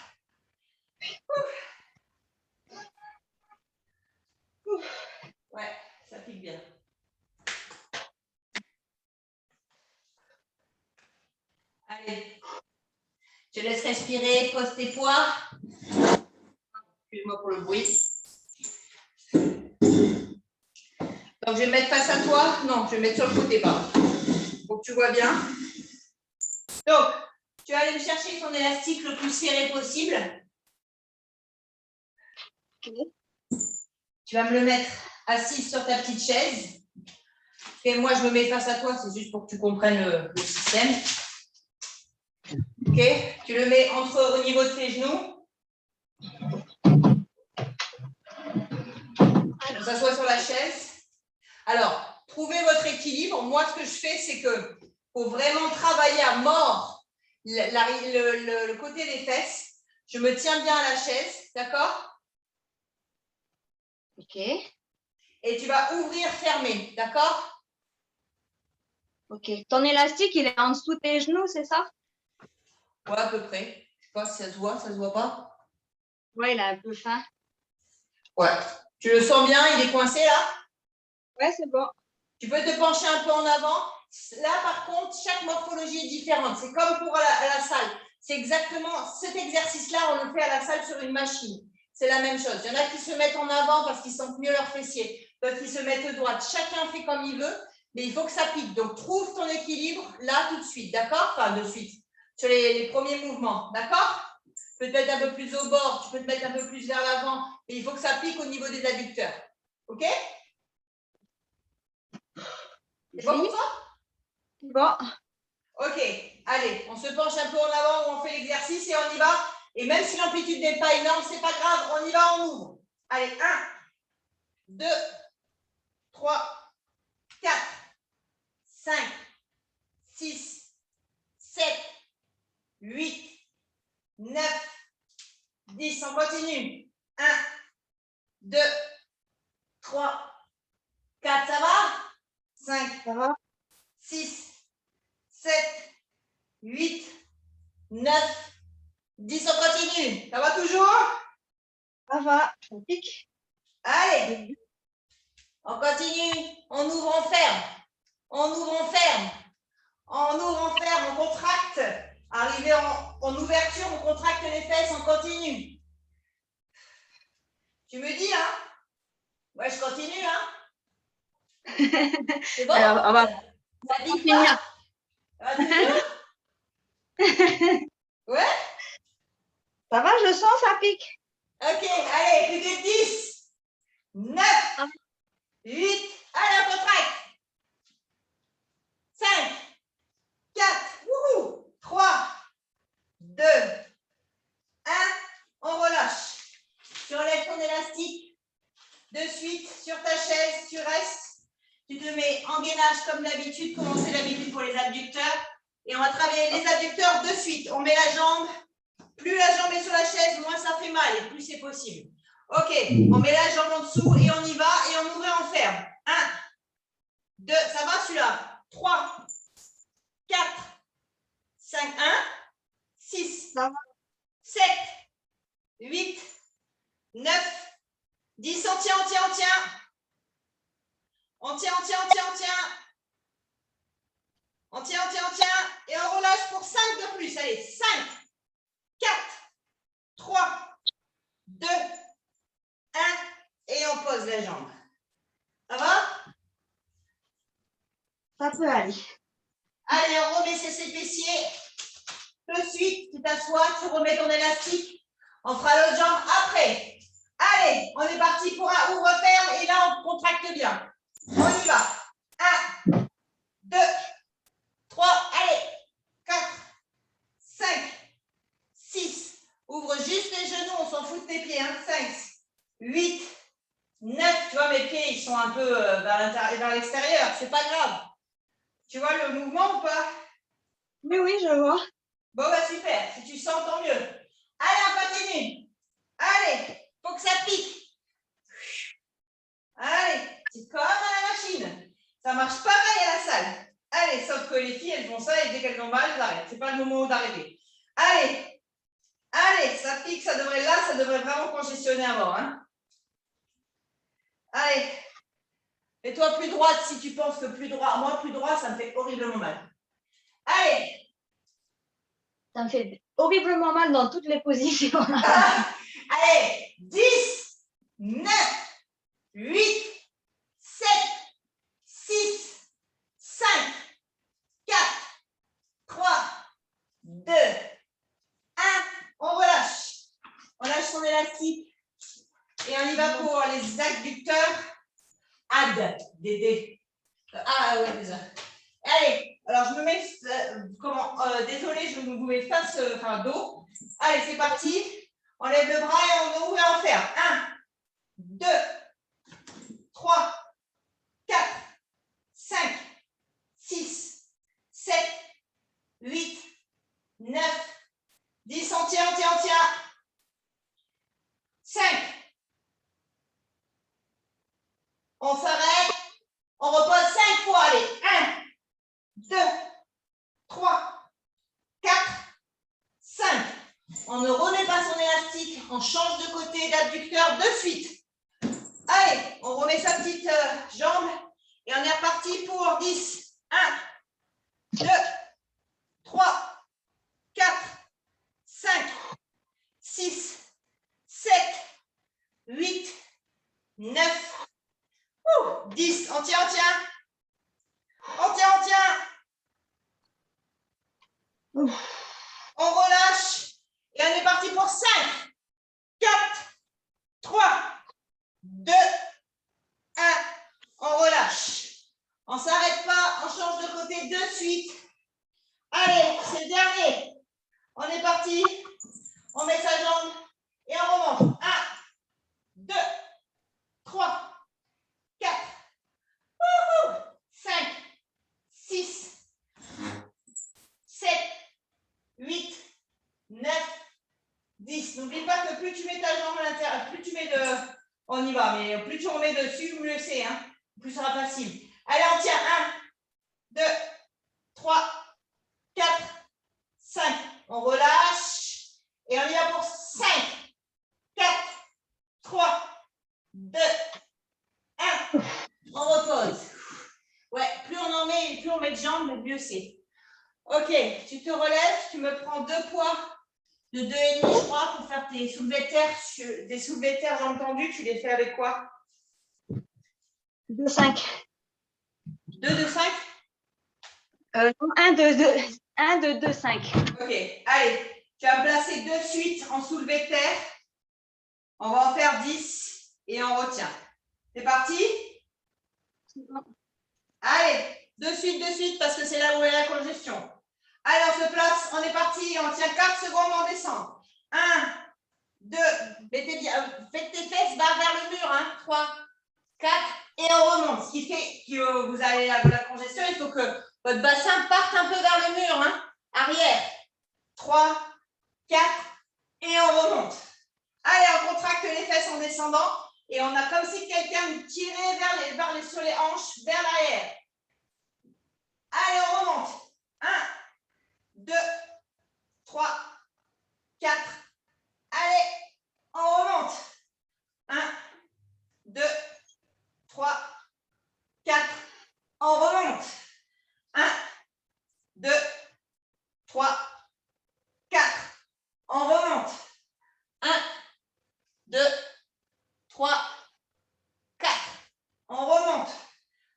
Ouais, ça pique bien. Allez, je laisse respirer, pose tes poids. Excuse-moi pour le bruit. Donc, je vais me mettre face à toi. Non, je vais me mettre sur le côté, pardon. Pour que tu vois bien. Donc, tu vas aller me chercher ton élastique le plus serré possible. Okay. Tu vas me le mettre assise sur ta petite chaise. Et moi, je me mets face à toi, c'est juste pour que tu comprennes le système. Ok, tu le mets au niveau de tes genoux. On s'assoit sur la chaise. Alors, trouvez votre équilibre. Moi, ce que je fais, c'est que faut vraiment travailler à mort le côté des fesses. Je me tiens bien à la chaise, d'accord? Ok. Et tu vas ouvrir, fermer, d'accord? Ok. Ton élastique, il est en dessous de tes genoux, c'est ça? Ouais, à peu près. Je sais pas si ça se voit pas? Ouais, il a un peu faim. Ouais. Tu le sens bien, il est coincé là? Ouais, c'est bon. Tu peux te pencher un peu en avant. Là, par contre, chaque morphologie est différente. C'est comme pour à la salle. C'est exactement cet exercice-là, on le fait à la salle sur une machine. C'est la même chose. Il y en a qui se mettent en avant parce qu'ils sentent mieux leurs fessiers. D'autres qui se mettent droite. Chacun fait comme il veut, mais il faut que ça pique. Donc, trouve ton équilibre là tout de suite, d'accord? Enfin, de suite, sur les premiers mouvements, d'accord? Peut-être un peu plus au bord, tu peux te mettre un peu plus vers l'avant, mais il faut que ça pique au niveau des adducteurs. OK? C'est bon pour toi? C'est bon. Ok, allez, on se penche un peu en avant, on fait l'exercice et on y va. Et même si l'amplitude n'est pas énorme, c'est pas grave, on y va, on ouvre. Allez, 1, 2, 3, 4, 5, 6, 7, 8, 9, 10. On continue. 1, 2, 3, 4, ça va? 5, Ça va? 6, 7, 8, 9, 10. On continue. Ça va toujours? Ça va. Ça pique. Allez, on continue. On ouvre, on ferme. On ouvre, on ferme. On ouvre, on ferme, on contracte. Arrivé en ouverture, on contracte les fesses, on continue. Tu me dis, hein? Ouais, je continue, hein? C'est bon? Alors, on va Ça pique finir. pas? Ça va toujours? Ouais? Ça va, je sens, ça pique. Ok, allez, plus de 10, 9, 8, allez, on contracte. 5, 4, 3, 2, 1, on relâche. Tu enlèves ton élastique. De suite, sur ta chaise, tu restes. Tu te mets en gainage comme d'habitude, comme on fait d'habitude pour les abducteurs. Et on va travailler les abducteurs de suite. On met la jambe. Plus la jambe est sur la chaise, moins ça fait mal et plus c'est possible. Ok, on met la jambe en dessous et on y va et on ouvre et on ferme. 1, 2, ça va celui-là? 3, 4, 5, 1, 6, 7, 8, 9, 10, on tient, on tient, on tient. On tient, on tient, on tient, on tient. On tient, on tient, on tient. Et on relâche pour 5 de plus. Allez, 5, 4, 3, 2, 1. Et on pose la jambe. Ça va? Ça peut aller. Allez, on remet ses fessiers. De suite, tu t'assois, tu remets ton élastique. On fera l'autre jambe après. Allez, on est parti pour un ouvre-ferme. Et là, on contracte bien. On y va. 1, 2, 3, allez. 4, 5, 6. Ouvre juste les genoux, on s'en fout de 5, 8, 9. Tu vois, mes pieds, ils sont un peu vers l'extérieur. C'est pas grave. Tu vois le mouvement ou pas? Oui, oui, je vois. Bon, bah super. Si tu sens, tant mieux. Allez, on continue. Allez, faut que ça pique. Allez, c'est comme à la machine. Ça marche pareil à la salle. Allez, sauf que les filles, elles font ça et dès qu'elles ont mal, elles arrêtent. C'est pas le moment d'arrêter. Allez, allez, ça pique, ça devrait vraiment congestionner à mort. Hein. Allez, fais-toi plus droite si tu penses que plus droit. Moi, plus droit, ça me fait horriblement mal. Allez. Ça me fait horriblement mal dans toutes les positions. Allez, 10, 9, 8, 7, 6, 5, 4, 3, 2, 1. On relâche. On lâche son élastique. Et on y va pour les adducteurs. AD. Ah ouais, déjà. Allez, alors je me mets, désolé, je vous mets face, dos. Allez, c'est parti. On lève le bras et on ouvre et on ferme. 1, 2, 3, 4, 5, 6, 7, 8, 9, 10. On tient. 5. On s'arrête. On repose 5 fois. Allez, 1, 2, 3, 4, 5. On ne remet pas son élastique. On change de côté d'abducteur de suite. Allez, on remet sa petite jambe et on est reparti pour 10. 1, 2, 3, 4, 5, 6, 7, 8, 9, 10. On tient. On relâche et on est parti pour 5, 4, 3, 2, 1. On relâche. On ne s'arrête pas, on change de côté de suite. Allez, c'est le dernier. On est parti. On met sa jambe et on remonte. 1, 2, 3, 4, 5, 6, 7, 8, 9, 10. N'oublie pas que plus tu mets ta jambe à l'intérieur, plus tu mets de... On y va, mais plus tu remets dessus, mieux c'est. Hein. Plus ce sera facile. Allez, on tient. 1, 2, 3, 4, 5. On relâche. Et on y va pour 5, 4, 3, 2, 1. On repose. Ouais, plus on en met, plus on met de jambes, mieux c'est. Ok, tu te relèves, tu me prends 2 poids de 2,5, je crois, pour faire tes soulevés de terre. Des soulevés de terre, j'ai entendu, tu les fais avec quoi? 2, 5. 2 de 5? Non, 1, 2, 2, 5. Ok, allez, tu vas me placer de suite en soulevé de terre. On va en faire 10 et on retient. C'est parti? Allez, de suite, parce que c'est là où est la congestion. Allez, on se place, on est parti, on tient 4 secondes, on descend. 1, 2, faites tes fesses vers le mur, 3, 4, et on remonte. Ce qui fait que vous avez la congestion, il faut que votre bassin parte un peu vers le mur, arrière. 3, 4, et on remonte. Allez, on contracte les fesses en descendant, et on a comme si quelqu'un nous tirait sur les hanches, vers l'arrière. Allez, on remonte. 1, 2, 3, 4. Allez, on remonte. 1, 2, 3, 4. On remonte. 1, 2, 3, 4. On remonte. 1, 2, 3, 4. On remonte.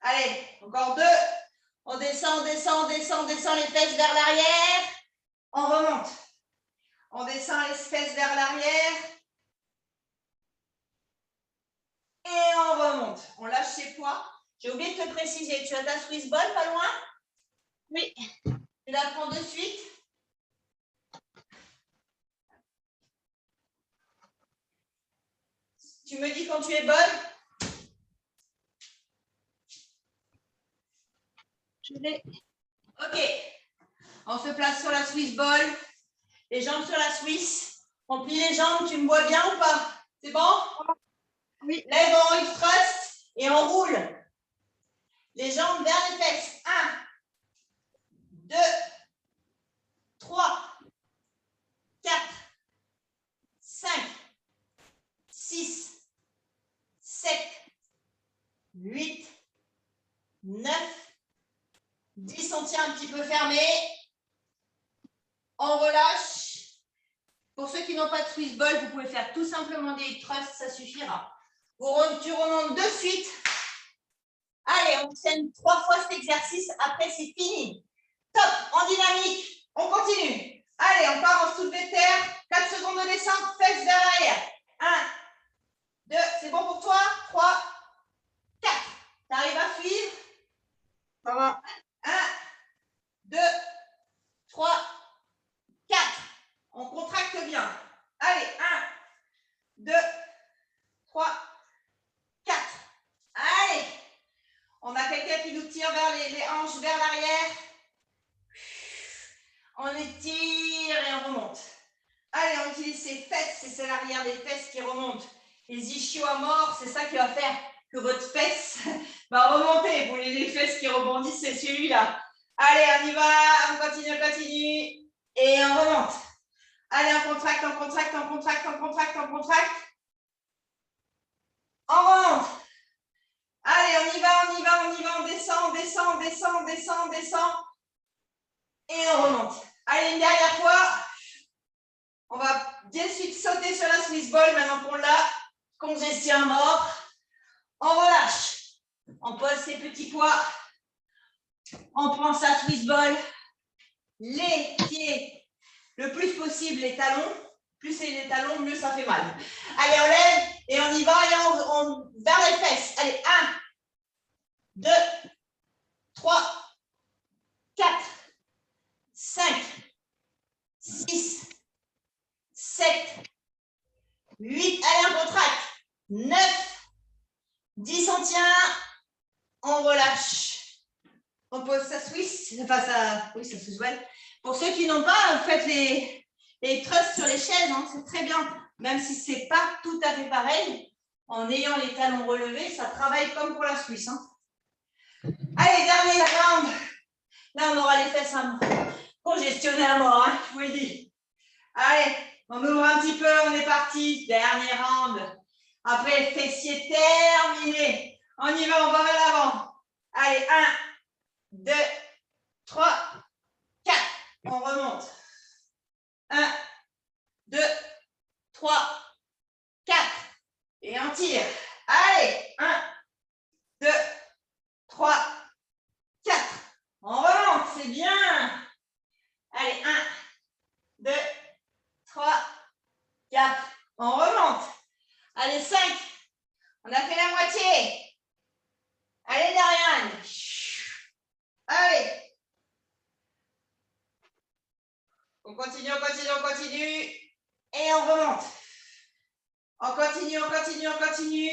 Allez, encore 2. On descend les fesses vers l'arrière. On remonte. On descend les fesses vers l'arrière. Et on remonte. On lâche ses poids. J'ai oublié de te préciser. Tu as ta Swiss ball pas loin? Oui. Tu la prends de suite. Tu me dis quand tu es bonne. Je l'ai. Ok. On se place sur la Swiss ball. Les jambes sur la Swiss. On plie les jambes. Tu me vois bien ou pas? C'est bon? Oui. Lève en hip thrust et on roule. Les jambes vers les fesses. 1, 2, 3, 4, 5, 6, 7, 8, 9, 10. On tient un petit peu fermé. On relâche. Pour ceux qui n'ont pas de Swiss ball, vous pouvez faire tout simplement des hip thrusts, ça suffira. Tu remontes de suite. Allez, on enchaîne 3 fois cet exercice. Après, c'est fini. Top, en dynamique. On continue. Allez, on part en soulevé de terre. 4 secondes de descente, fesses vers l'arrière. 1, 2, c'est bon pour toi? 3, 4. Tu arrives à suivre? Ça va. 1, 2, 3, 4. On contracte bien. Allez, 1, 2, 3, 4. Allez. On a quelqu'un qui nous tire vers les hanches, vers l'arrière. On étire et on remonte. Allez, on utilise ses fesses, c'est l'arrière des fesses qui remontent. Les ischios à mort, c'est ça qui va faire que votre fesse va remonter. Pour les fesses qui rebondissent, c'est celui-là. Allez, on y va, on continue, on continue. Et on remonte. Allez, on contracte, on contracte, on contracte, on contracte, on contracte. On remonte. Allez, on y va, on y va, on y va, on descend, on descend, on descend, on descend, on descend. Et on remonte. Allez, une dernière fois. On va bien de suite sauter sur la Swiss ball maintenant qu'on l'a. Congestion à mort. On relâche. On pose ses petits poids. On prend sa Swiss ball. Les pieds, le plus possible, les talons. Plus c'est les talons, mieux ça fait mal. Allez, on lève et on y va. Et on vers les fesses. Allez, 1, 2, 3, 4, 5, 6, 7, 8. Allez, on contracte. 9, 10, on tient. On relâche. On pose sa Swiss. Enfin, sa Swiss ball. Pour ceux qui n'ont pas, faites les thrusts sur les chaises. Hein, c'est très bien. Même si ce n'est pas tout à fait pareil. En ayant les talons relevés, ça travaille comme pour la Swiss. Hein. Allez, dernier round. Là, on aura les fesses congestionnées à mort, hein, je vous le dis. Allez, on ouvre un petit peu, on est parti. Dernier round. Après, fessier terminé. On y va, on va vers l'avant. Allez, 1, 2, 3, 4. On remonte. 1, 2, 3, 4. Et on tire. Allez, 1, 2, 3, 4. On remonte, c'est bien. Allez, 1, 2, 3, 4. On remonte. Allez, 5. On a fait la moitié. Allez, Darian. Allez. On continue, on continue, on continue. Et on remonte. On continue, on continue, on continue.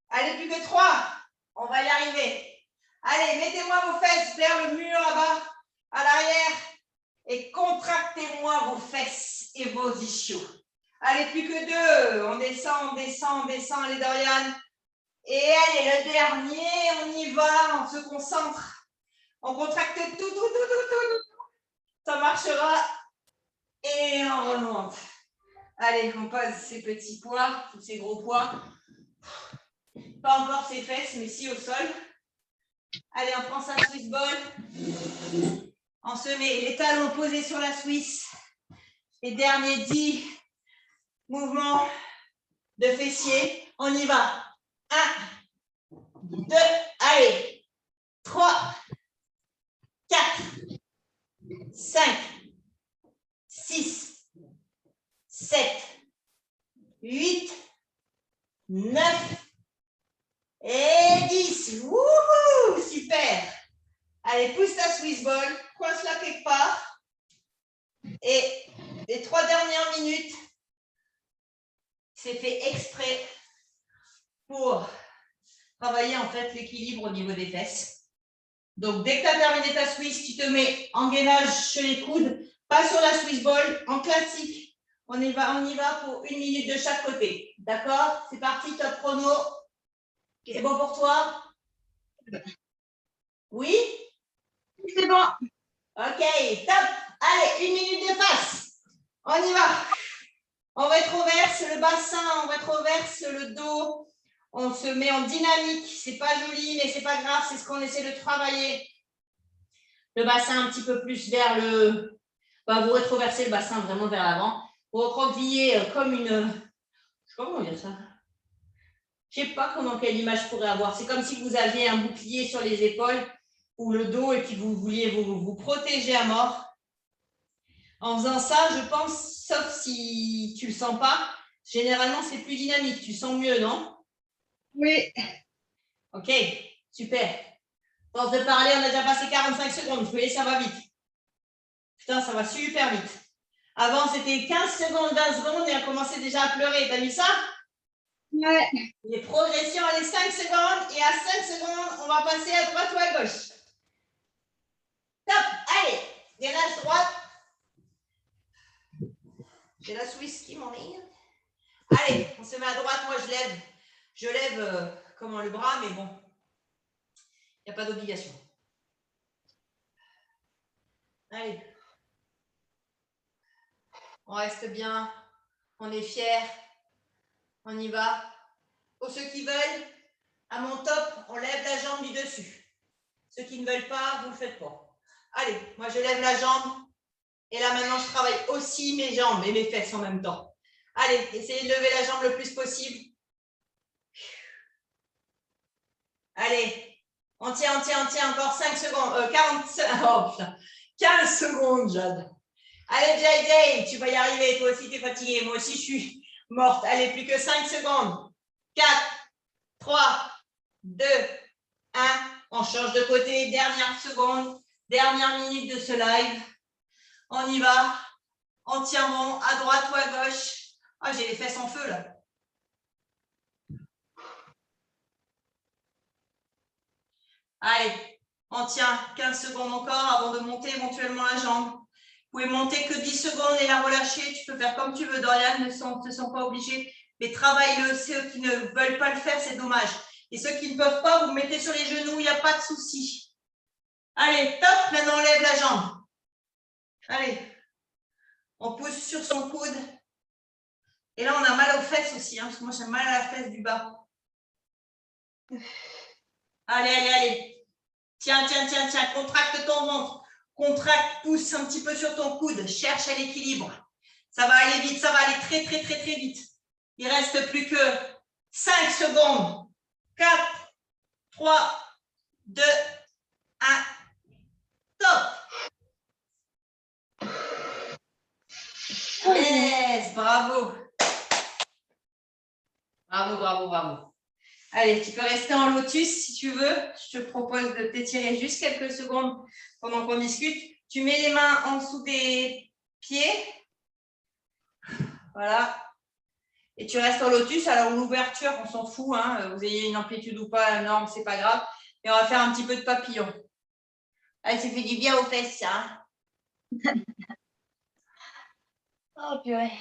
Allez, plus que 3. On va y arriver. Allez, mettez-moi vos fesses vers le mur là-bas, à l'arrière. Et contractez-moi vos fesses et vos ischios. Allez, plus que 2. On descend, on descend, on descend, allez, Dorian. Et allez, le dernier, on y va, on se concentre. On contracte tout. Ça marchera. Et on remonte. Allez, on pose ces petits poids, tous ces gros poids. Pas encore ses fesses, mais si au sol. Allez, on prend sa Swiss ball. On se met les talons posés sur la Swiss. Et dernier 10 mouvements de fessiers. On y va. 1, 2, allez. 3, 4, 5, 6, 7, 8, 9 et 10. Wouhou, super. Allez, pousse ta Swiss ball, coince-la quelque part. Et les 3 dernières minutes, c'est fait exprès pour travailler en fait l'équilibre au niveau des fesses. Donc, dès que tu as terminé ta Swiss, tu te mets en gainage chez les coudes, pas sur la Swiss ball, en classique. On y va pour 1 minute de chaque côté. D'accord? C'est parti, top chrono. C'est bon pour toi? Oui? C'est bon. Ok, top. Allez, 1 minute de face. On y va. On rétroverse le bassin, on rétroverse le dos. On se met en dynamique. C'est pas joli, mais c'est pas grave. C'est ce qu'on essaie de travailler. Le bassin un petit peu plus vers le... vous rétroversez le bassin vraiment vers l'avant. Vous recroquevillez comme une... Je sais pas comment dire ça. Je ne sais pas quelle image je pourrais avoir. C'est comme si vous aviez un bouclier sur les épaules ou le dos et puis vous vouliez vous protéger à mort. En faisant ça, je pense, sauf si tu ne le sens pas, généralement, c'est plus dynamique. Tu sens mieux, non? Oui. Ok, super. Force de parler, on a déjà passé 45 secondes. Vous voyez, ça va vite. Putain, ça va super vite. Avant, c'était 15 secondes, 20 secondes et on commençait déjà à pleurer. T'as vu ça? Ouais. Les progressions, allez, 5 secondes. Et à 5 secondes, on va passer à droite ou à gauche. Top. Allez, gainage droite. J'ai la Swiss qui m'enligne. Allez, on se met à droite. Moi, je lève le bras, mais bon, il n'y a pas d'obligation. Allez. On reste bien. On est fiers. On y va. Pour ceux qui veulent, à mon top, on lève la jambe du dessus. Ceux qui ne veulent pas, vous ne le faites pas. Allez, moi, je lève la jambe. Et là, maintenant, je travaille aussi mes jambes et mes fesses en même temps. Allez, essayez de lever la jambe le plus possible. Allez, on tient, encore 5 secondes. 15 secondes, Jade. Allez, Jade, tu vas y arriver. Toi aussi, tu es fatiguée. Moi aussi, je suis morte. Allez, plus que 5 secondes. 4, 3, 2, 1. On change de côté. Dernière seconde. Dernière minute de ce live. On y va. On tient bon, à droite ou à gauche. Ah, j'ai les fesses en feu, là. Allez, on tient 15 secondes encore avant de monter éventuellement la jambe. Vous pouvez monter que 10 secondes et la relâcher. Tu peux faire comme tu veux, Dorian, ne te sens pas obligé. Mais travaille-le. Ceux qui ne veulent pas le faire, c'est dommage. Et ceux qui ne peuvent pas, vous, vous mettez sur les genoux, il n'y a pas de souci. Allez, top, maintenant on lève la jambe. Allez, on pousse sur son coude. Et là, on a mal aux fesses aussi, parce que moi, j'ai mal à la fesse du bas. Allez. Tiens. Contracte ton ventre. Contracte, pousse un petit peu sur ton coude. Cherche à l'équilibre. Ça va aller vite, ça va aller très vite. Il ne reste plus que 5 secondes. 4, 3, 2, 1. Top. Yes, bravo. Bravo. Allez, tu peux rester en lotus si tu veux. Je te propose de t'étirer juste quelques secondes pendant qu'on discute. Tu mets les mains en dessous des pieds. Voilà. Et tu restes en lotus. Alors, l'ouverture, on s'en fout. Vous ayez une amplitude ou pas énorme, c'est pas grave. Et on va faire un petit peu de papillon. Allez, ça fait du bien aux fesses, ça. Oh, purée.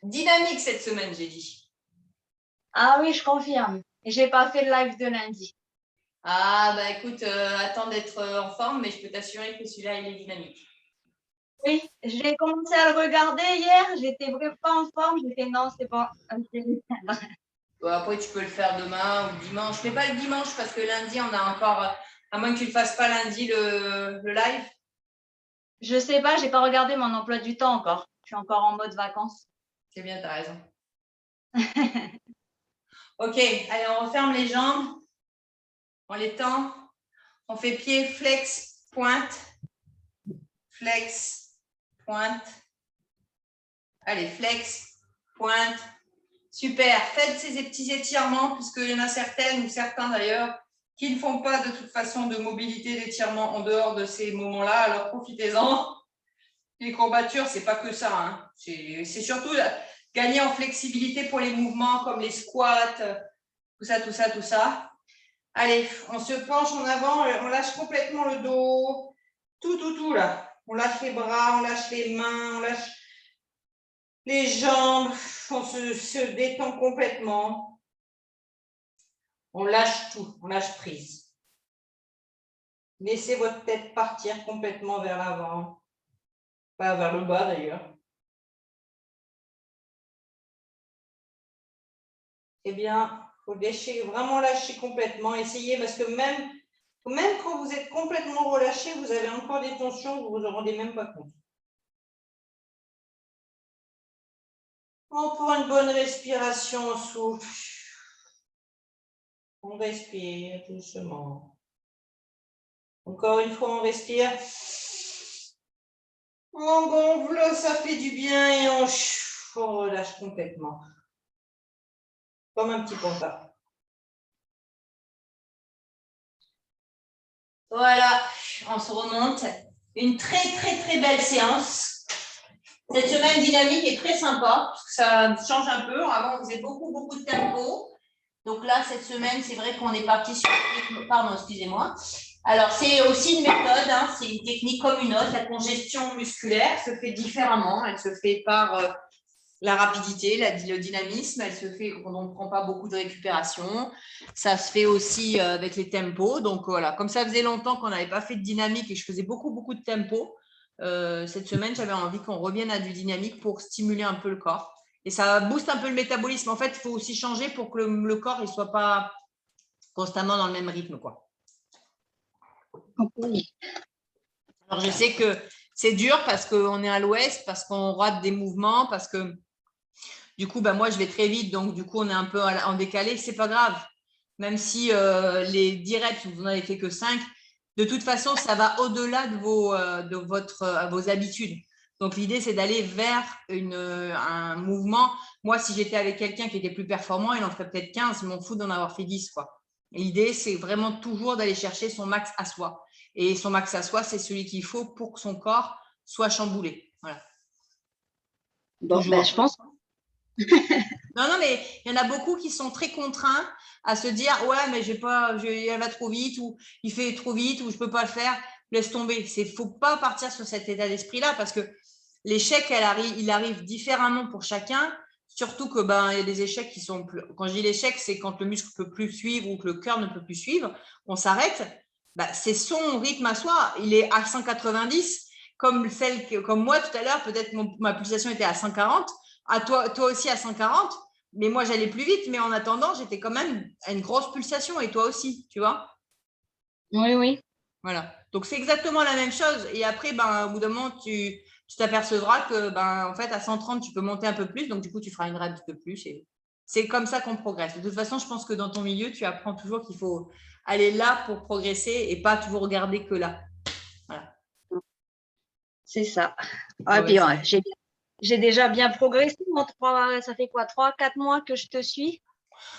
Dynamique cette semaine, j'ai dit. Ah oui, je confirme. Et j'ai pas fait le live de lundi. Ah, écoute, attends d'être en forme, mais je peux t'assurer que celui-là, il est dynamique. Oui, j'ai commencé à le regarder hier. J'étais vraiment pas en forme. J'ai fait non, c'est bon. Après, tu peux le faire demain ou dimanche. Mais pas le dimanche parce que lundi, on a encore. À moins que tu ne fasses pas lundi le live. Je sais pas, j'ai pas regardé mon emploi du temps encore. Je suis encore en mode vacances. C'est bien, tu as raison. Ok, allez, on referme les jambes. On les tend. On fait pied, flex, pointe. Flex, pointe. Allez, flex, pointe. Super. Faites ces petits étirements, puisqu'il y en a certaines ou certains d'ailleurs qui ne font pas de toute façon de mobilité d'étirement en dehors de ces moments-là. Alors profitez-en. Les courbatures, c'est pas que ça. Hein. C'est surtout gagner en flexibilité pour les mouvements comme les squats, tout ça, tout ça, tout ça. Allez, on se penche en avant, on lâche complètement le dos, tout là. On lâche les bras, on lâche les mains, on lâche les jambes, on se détend complètement. On lâche tout, on lâche prise. Laissez votre tête partir complètement vers l'avant, pas vers le bas d'ailleurs. Eh bien, il faut vraiment lâcher complètement. Essayez parce que même quand vous êtes complètement relâché, vous avez encore des tensions, vous ne vous en rendez même pas compte. On prend une bonne respiration, on souffle. On respire doucement. Encore une fois, on respire. On gonfle, ça fait du bien et on relâche complètement. Comme un petit pantin. Voilà, on se remonte. Une très belle séance. Cette semaine dynamique est très sympa, parce que ça change un peu. Avant, on faisait beaucoup de tempo. Donc là, cette semaine, c'est vrai qu'on est parti sur le rythme. Pardon, excusez-moi. Alors, c'est aussi une méthode, hein, c'est une technique comme une autre. La congestion musculaire se fait différemment. Elle se fait par la rapidité, le dynamisme. Elle se fait quand on ne prend pas beaucoup de récupération. Ça se fait aussi avec les tempos. Donc voilà, comme ça faisait longtemps qu'on n'avait pas fait de dynamique et je faisais beaucoup de tempo, cette semaine, j'avais envie qu'on revienne à du dynamique pour stimuler un peu le corps. Et ça booste un peu le métabolisme. En fait, il faut aussi changer pour que le corps ne soit pas constamment dans le même rythme, quoi. Oui. Alors, je sais que c'est dur parce qu'on est à l'ouest, parce qu'on rate des mouvements, parce que du coup, moi, je vais très vite. Donc, du coup, on est un peu en décalé. Ce n'est pas grave. Même si les 10 reps, vous n'en avez fait que 5, de toute façon, ça va au-delà de vos habitudes. Donc, l'idée, c'est d'aller vers un mouvement. Moi, si j'étais avec quelqu'un qui était plus performant, il en ferait peut-être 15. Je m'en fous d'en avoir fait 10, quoi. L'idée, c'est vraiment toujours d'aller chercher son max à soi. Et son max à soi, c'est celui qu'il faut pour que son corps soit chamboulé. Voilà. Bon, je pense. Non, mais il y en a beaucoup qui sont très contraints à se dire « Ouais, mais elle va trop vite » ou « Il fait trop vite » ou « Je ne peux pas le faire ». Laisse tomber. Il ne faut pas partir sur cet état d'esprit-là parce que l'échec, il arrive différemment pour chacun. Surtout que il y a des échecs qui sont plus… Quand je dis l'échec, c'est quand le muscle ne peut plus suivre ou que le cœur ne peut plus suivre. On s'arrête. C'est son rythme à soi. Il est à 190. Comme moi tout à l'heure, peut-être ma pulsation était à 140. À toi aussi à 140, mais moi j'allais plus vite, mais en attendant, j'étais quand même à une grosse pulsation et toi aussi, tu vois. Oui. Voilà. Donc c'est exactement la même chose. Et après, au bout d'un moment, tu t'apercevras que en fait, à 130, tu peux monter un peu plus, donc du coup, tu feras une rep de plus. Et c'est comme ça qu'on progresse. De toute façon, je pense que dans ton milieu, tu apprends toujours qu'il faut aller là pour progresser et pas toujours regarder que là. Voilà. C'est ça. Puis j'ai déjà bien progressé. Ça fait quoi, 3-4 mois que je te suis?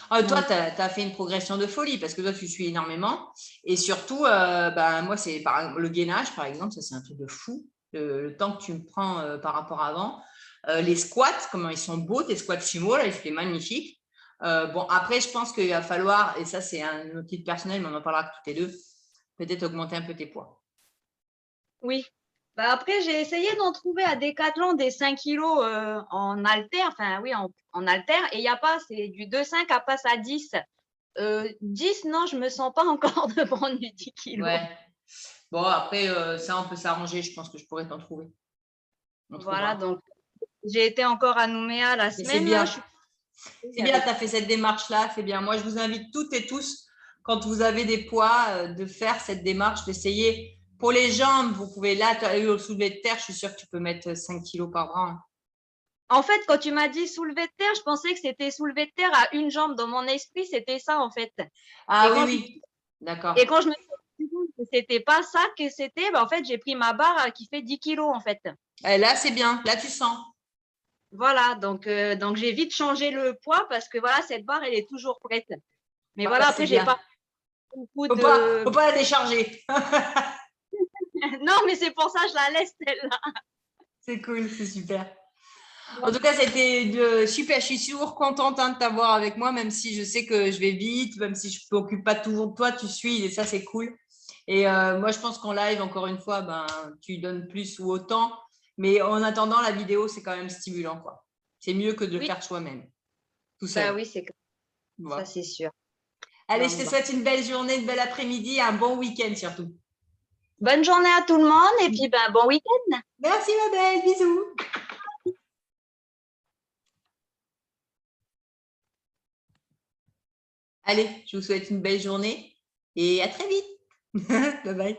Toi, tu as fait une progression de folie parce que toi, tu suis énormément. Et surtout, moi, c'est par exemple, le gainage, par exemple, ça, c'est un truc de fou. Le temps que tu me prends par rapport à avant. Les squats, comment ils sont beaux, tes squats sumo, là, ils étaient magnifiques. Après, je pense qu'il va falloir, et ça, c'est un titre personnel, mais on en parlera toutes les deux, peut-être augmenter un peu tes poids. Oui. Après, j'ai essayé d'en trouver à Decathlon des 5 kilos en haltère, en haltère, et il n'y a pas, c'est du 2,5 à passe à 10. 10, non, je ne me sens pas encore de prendre du 10 kilos. Ouais. Bon, après, ça, on peut s'arranger. Je pense que je pourrais t'en trouver. Voilà, donc j'ai été encore à Nouméa la semaine. C'est bien. C'est bien, tu as fait cette démarche-là, c'est bien. Moi, je vous invite toutes et tous, quand vous avez des poids, de faire cette démarche, d'essayer. Pour les jambes, vous pouvez, là, tu as eu le soulevé de terre, je suis sûre que tu peux mettre 5 kilos par bras. En fait, quand tu m'as dit soulevé de terre, je pensais que c'était soulevé de terre à une jambe. Dans mon esprit, c'était ça, en fait. Ah oui, d'accord. Et quand je me suis rendu compte que c'était pas ça que c'était, en fait, j'ai pris ma barre qui fait 10 kilos, en fait. Et là, c'est bien. Là, tu sens. Voilà, donc j'ai vite changé le poids parce que voilà, cette barre, elle est toujours prête. Mais voilà, après, j'ai pas beaucoup Faut pas la décharger. Non, mais c'est pour ça que je la laisse, celle-là. C'est cool, c'est super. En tout cas, c'était super. Je suis toujours contente de t'avoir avec moi, même si je sais que je vais vite, même si je ne m'occupe pas toujours de toi, tu suis et ça, c'est cool. Et moi, je pense qu'en live, encore une fois, ben, tu donnes plus ou autant. Mais en attendant, la vidéo, c'est quand même stimulant, quoi. C'est mieux que de le Oui, faire soi-même, tout bah seul. oui, c'est ça, Voilà. c'est sûr. Allez, je Donc, te bon. souhaite une belle journée, une belle après-midi, un bon week-end surtout. Bonne journée à tout le monde et puis ben, bon week-end. Merci, ma belle. Bisous. Allez, je vous souhaite une belle journée et à très vite. Bye bye.